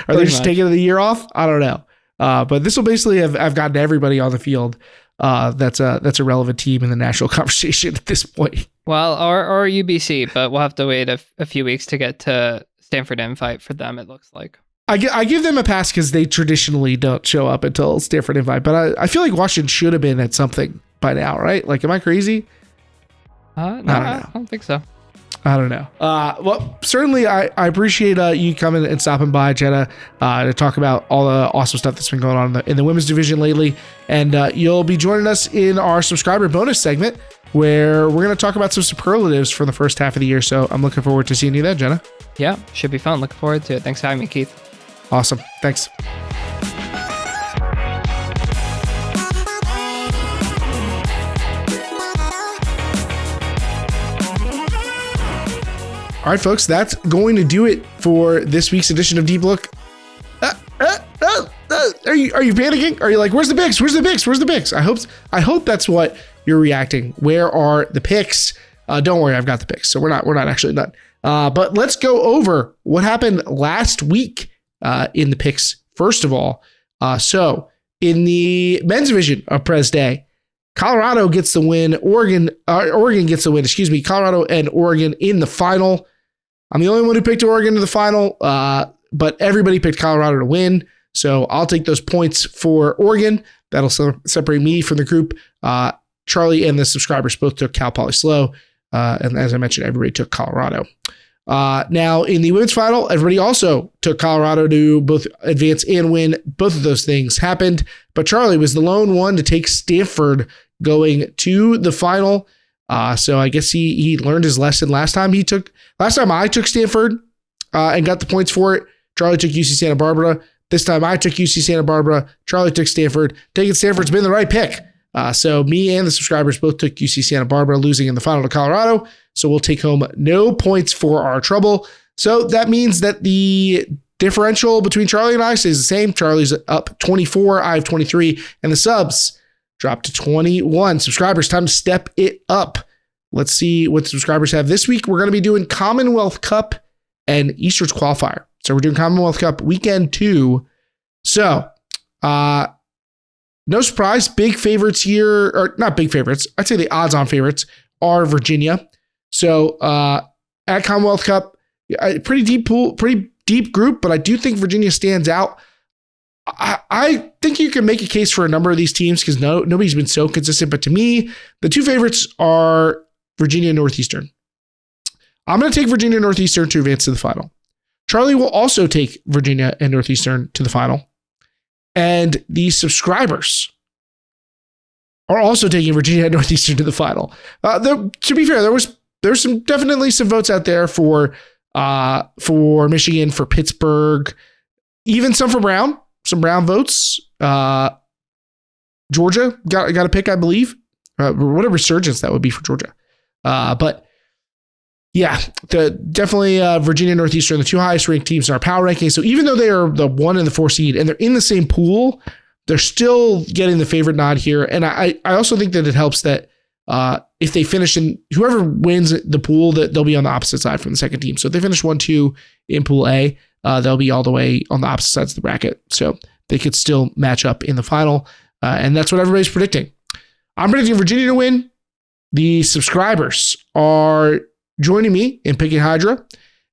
Speaker 1: Are they just taking the year off? I don't know. But this will basically have gotten everybody on the field. That's a relevant team in the national conversation at this point.
Speaker 4: Well, or UBC, but we'll have to wait a few weeks to get to Stanford Invite for them, it looks like.
Speaker 1: I give them a pass because they traditionally don't show up until Stanford Invite, but I feel like Washington should have been at something by now, right? Like, am I crazy?
Speaker 4: No, I don't think so.
Speaker 1: I don't know. Well, certainly I appreciate you coming and stopping by, Jenna, to talk about all the awesome stuff that's been going on in the women's division lately. And you'll be joining us in our subscriber bonus segment, where we're going to talk about some superlatives for the first half of the year. So I'm looking forward to seeing you then, Jenna.
Speaker 4: Yeah, should be fun. Looking forward to it. Thanks for having me, Keith.
Speaker 1: Awesome. Thanks. All right, folks, that's going to do it for this week's edition of Deep Look. Are you panicking? Are you like, where's the picks? Where's the picks? Where's the picks? I hope that's what you're reacting. Where are the picks? Don't worry, I've got the picks, so we're not actually done. But let's go over what happened last week in the picks. First of all, so in the men's division of Prez Day, Colorado gets the win. Oregon gets the win. Colorado and Oregon in the final. I'm the only one who picked Oregon to the final, but everybody picked Colorado to win. So I'll take those points for Oregon. That'll separate me from the group. Charlie and the subscribers both took Cal Poly Slow. And as I mentioned, everybody took Colorado. Now, in the women's final, everybody also took Colorado to both advance and win. Both of those things happened, but Charlie was the lone one to take Stanford going to the final. So I guess he learned his lesson last time I took Stanford and got the points for it. Charlie took UC Santa Barbara. This time I took UC Santa Barbara. Charlie took Stanford. Taking Stanford's been the right pick. So me and the subscribers both took UC Santa Barbara, losing in the final to Colorado. So we'll take home no points for our trouble. So that means that the differential between Charlie and I stays the same. Charlie's up 24, I have 23, and the subs dropped to 21. Subscribers, time to step it up. Let's see what the subscribers have this week. We're going to be doing Commonwealth Cup and Easter's Qualifier. So we're doing Commonwealth Cup weekend 2. So, no surprise, big favorites here, or not big favorites. I'd say the odds-on favorites are Virginia. So at Commonwealth Cup, a pretty deep pool, pretty deep group, but I do think Virginia stands out. I think you can make a case for a number of these teams because nobody's been so consistent. But to me, the two favorites are Virginia and Northeastern. I'm going to take Virginia and Northeastern to advance to the final. Charlie will also take Virginia and Northeastern to the final. And the subscribers are also taking Virginia and Northeastern to the final. To be fair, there's definitely some votes out there for Michigan, for Pittsburgh, even some for Brown. Some Brown votes. Georgia got a pick, I believe. What a resurgence that would be for Georgia. But yeah, definitely Virginia, Northeastern, the two highest ranked teams in our power rankings. So even though they are the 1 and the 4 seed and they're in the same pool, they're still getting the favorite nod here. And I also think that it helps that if they finish in whoever wins the pool, that they'll be on the opposite side from the second team. So if they finish 1-2 in Pool A, they'll be all the way on the opposite sides of the bracket. So they could still match up in the final. And that's what everybody's predicting. I'm predicting Virginia to win. The subscribers are joining me in picking Hydra,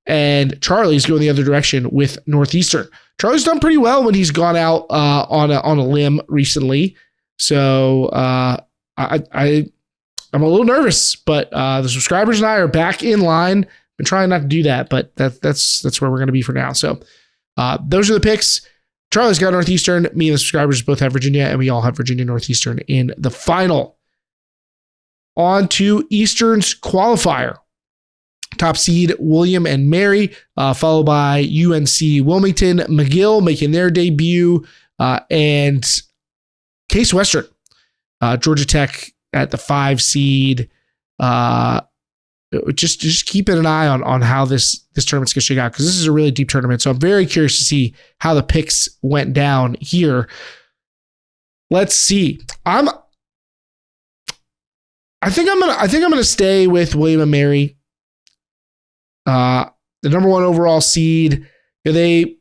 Speaker 1: and Charlie's going the other direction with Northeastern. Charlie's done pretty well when he's gone out on a limb recently. So I'm a little nervous, but the subscribers and I are back in line. Been trying not to do that, but that's where we're going to be for now. So those are the picks. Charlie's got Northeastern. Me and the subscribers both have Virginia, and we all have Virginia Northeastern in the final. On to Eastern's qualifier. Top seed William and Mary, followed by UNC Wilmington, McGill making their debut, and Case Western, Georgia Tech at the 5 seed. Just keeping an eye on how this tournament's gonna shake out, because this is a really deep tournament. So I'm very curious to see how the picks went down here. Let's see. I think I'm gonna stay with William and Mary. The number 1 overall seed. I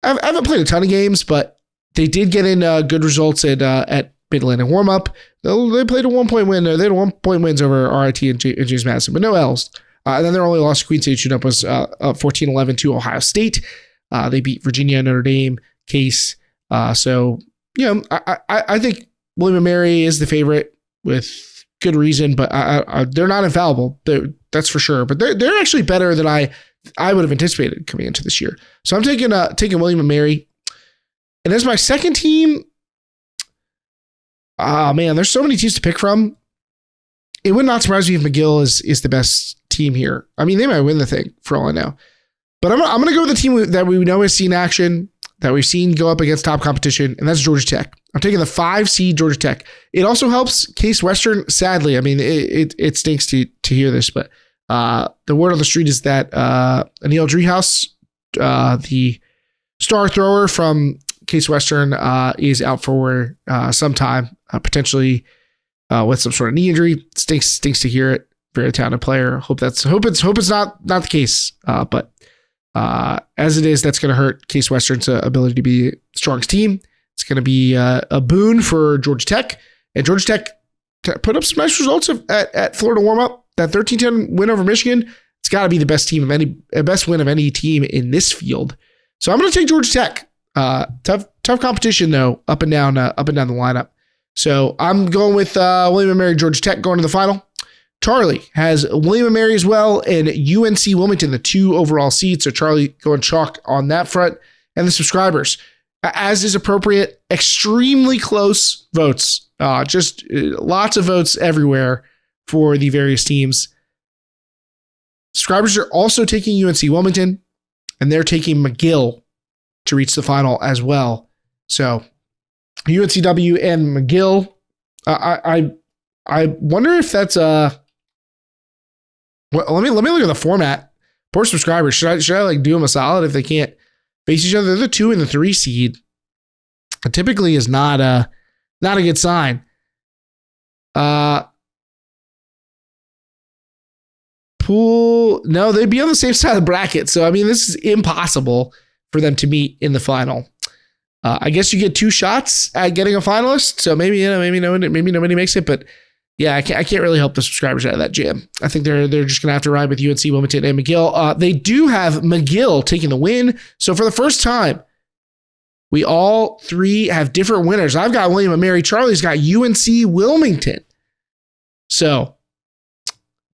Speaker 1: haven't played a ton of games, but they did get in good results at Mid-Atlantic warm-up. They played a 1-point win. They had 1-point wins over RIT and James Madison, but no L's. And then their only loss to Queen State shootout was 14-11 to Ohio State. They beat Virginia, Notre Dame, Case. So, I think William and Mary is the favorite with good reason, but they're not infallible. That's for sure. But they're actually better than I would have anticipated coming into this year. So I'm taking William and Mary. And as my second team, man, there's so many teams to pick from. It would not surprise me if McGill is the best team here. I mean, they might win the thing for all I know. But I'm going to go with the team that we know has seen action, that we've seen go up against top competition, and that's Georgia Tech. I'm taking the 5 seed Georgia Tech. It also helps Case Western, sadly. I mean, it stinks to hear this, but the word on the street is that Anil Driehaus, the star thrower from Case Western, is out for some time, potentially with some sort of knee injury. Stinks to hear it. Very talented player. Hope it's not the case. But as it is, that's going to hurt Case Western's ability to be the strongest team. It's going to be a boon for Georgia Tech. And Georgia Tech put up some nice results at Florida warm-up. That 13-10 win over Michigan, it's got to be the best win of any team in this field. So I'm going to take Georgia Tech. Tough competition though, up and down the lineup. So I'm going with William and Mary, Georgia Tech going to the final. Charlie has William and Mary as well, and UNC Wilmington, the 2 overall seeds. So Charlie going chalk on that front. And the subscribers, as is appropriate, extremely close votes. Just lots of votes everywhere for the various teams. Subscribers are also taking UNC Wilmington, and they're taking McGill to reach the final as well. So UNCW and McGill. I wonder if that's let me look at the format. Poor subscribers. Should I like do them a solid if they can't face each other? They're the 2 and the 3 seed. It typically is not a good sign. Pool. No, they'd be on the same side of the bracket. So I mean, this is impossible for them to meet in the final. I guess you get 2 shots at getting a finalist. So maybe nobody makes it, but yeah, I can't really help the subscribers out of that jam. I think they're just going to have to ride with UNC Wilmington and McGill. They do have McGill taking the win. So for the first time, we all 3 have different winners. I've got William and Mary. Charlie's got UNC Wilmington. So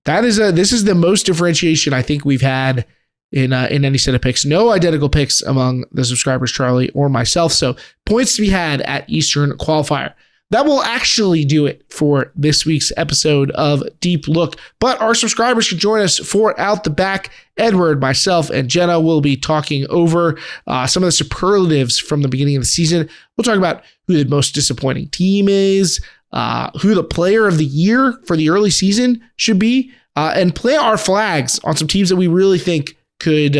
Speaker 1: this is the most differentiation I think we've had in any set of picks. No identical picks among the subscribers, Charlie or myself. So points to be had at Eastern Qualifier. that will actually do it for this week's episode of Deep Look. But our subscribers can join us for Out the Back. Edward, myself, and Jenna will be talking over some of the superlatives from the beginning of the season. We'll talk about who the most disappointing team is, who the player of the year for the early season should be, and plant our flags on some teams that we really think could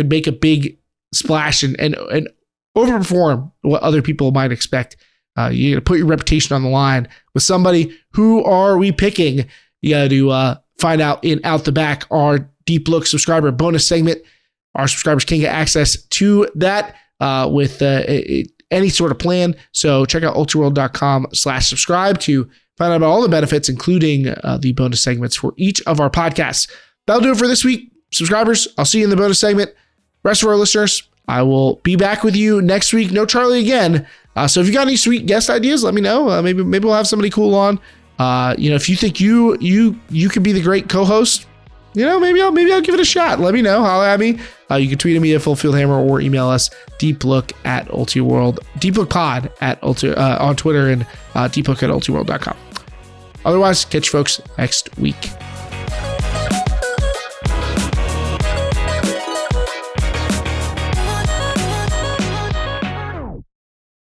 Speaker 1: make a big splash and overperform what other people might expect. You got to put your reputation on the line with somebody. Who are we picking? You got to find out in Out the Back, our Deep Look subscriber bonus segment. Our subscribers can get access to that with any sort of plan. So check out ultraworld.com/subscribe to find out about all the benefits, including the bonus segments for each of our podcasts. That'll do it for this week. Subscribers, I'll see you in the bonus segment. Rest of our listeners, I will be back with you next week. No Charlie again. So if you got any sweet guest ideas, let me know. Maybe we'll have somebody cool on. If you think you could be the great co-host, maybe I'll give it a shot. Let me know. Holla at me. You can tweet at me at FullFieldHammer or email us deeplook@ultiworld, deeplookpod on Twitter and deeplook@ultiworld.com. Otherwise, catch you folks next week.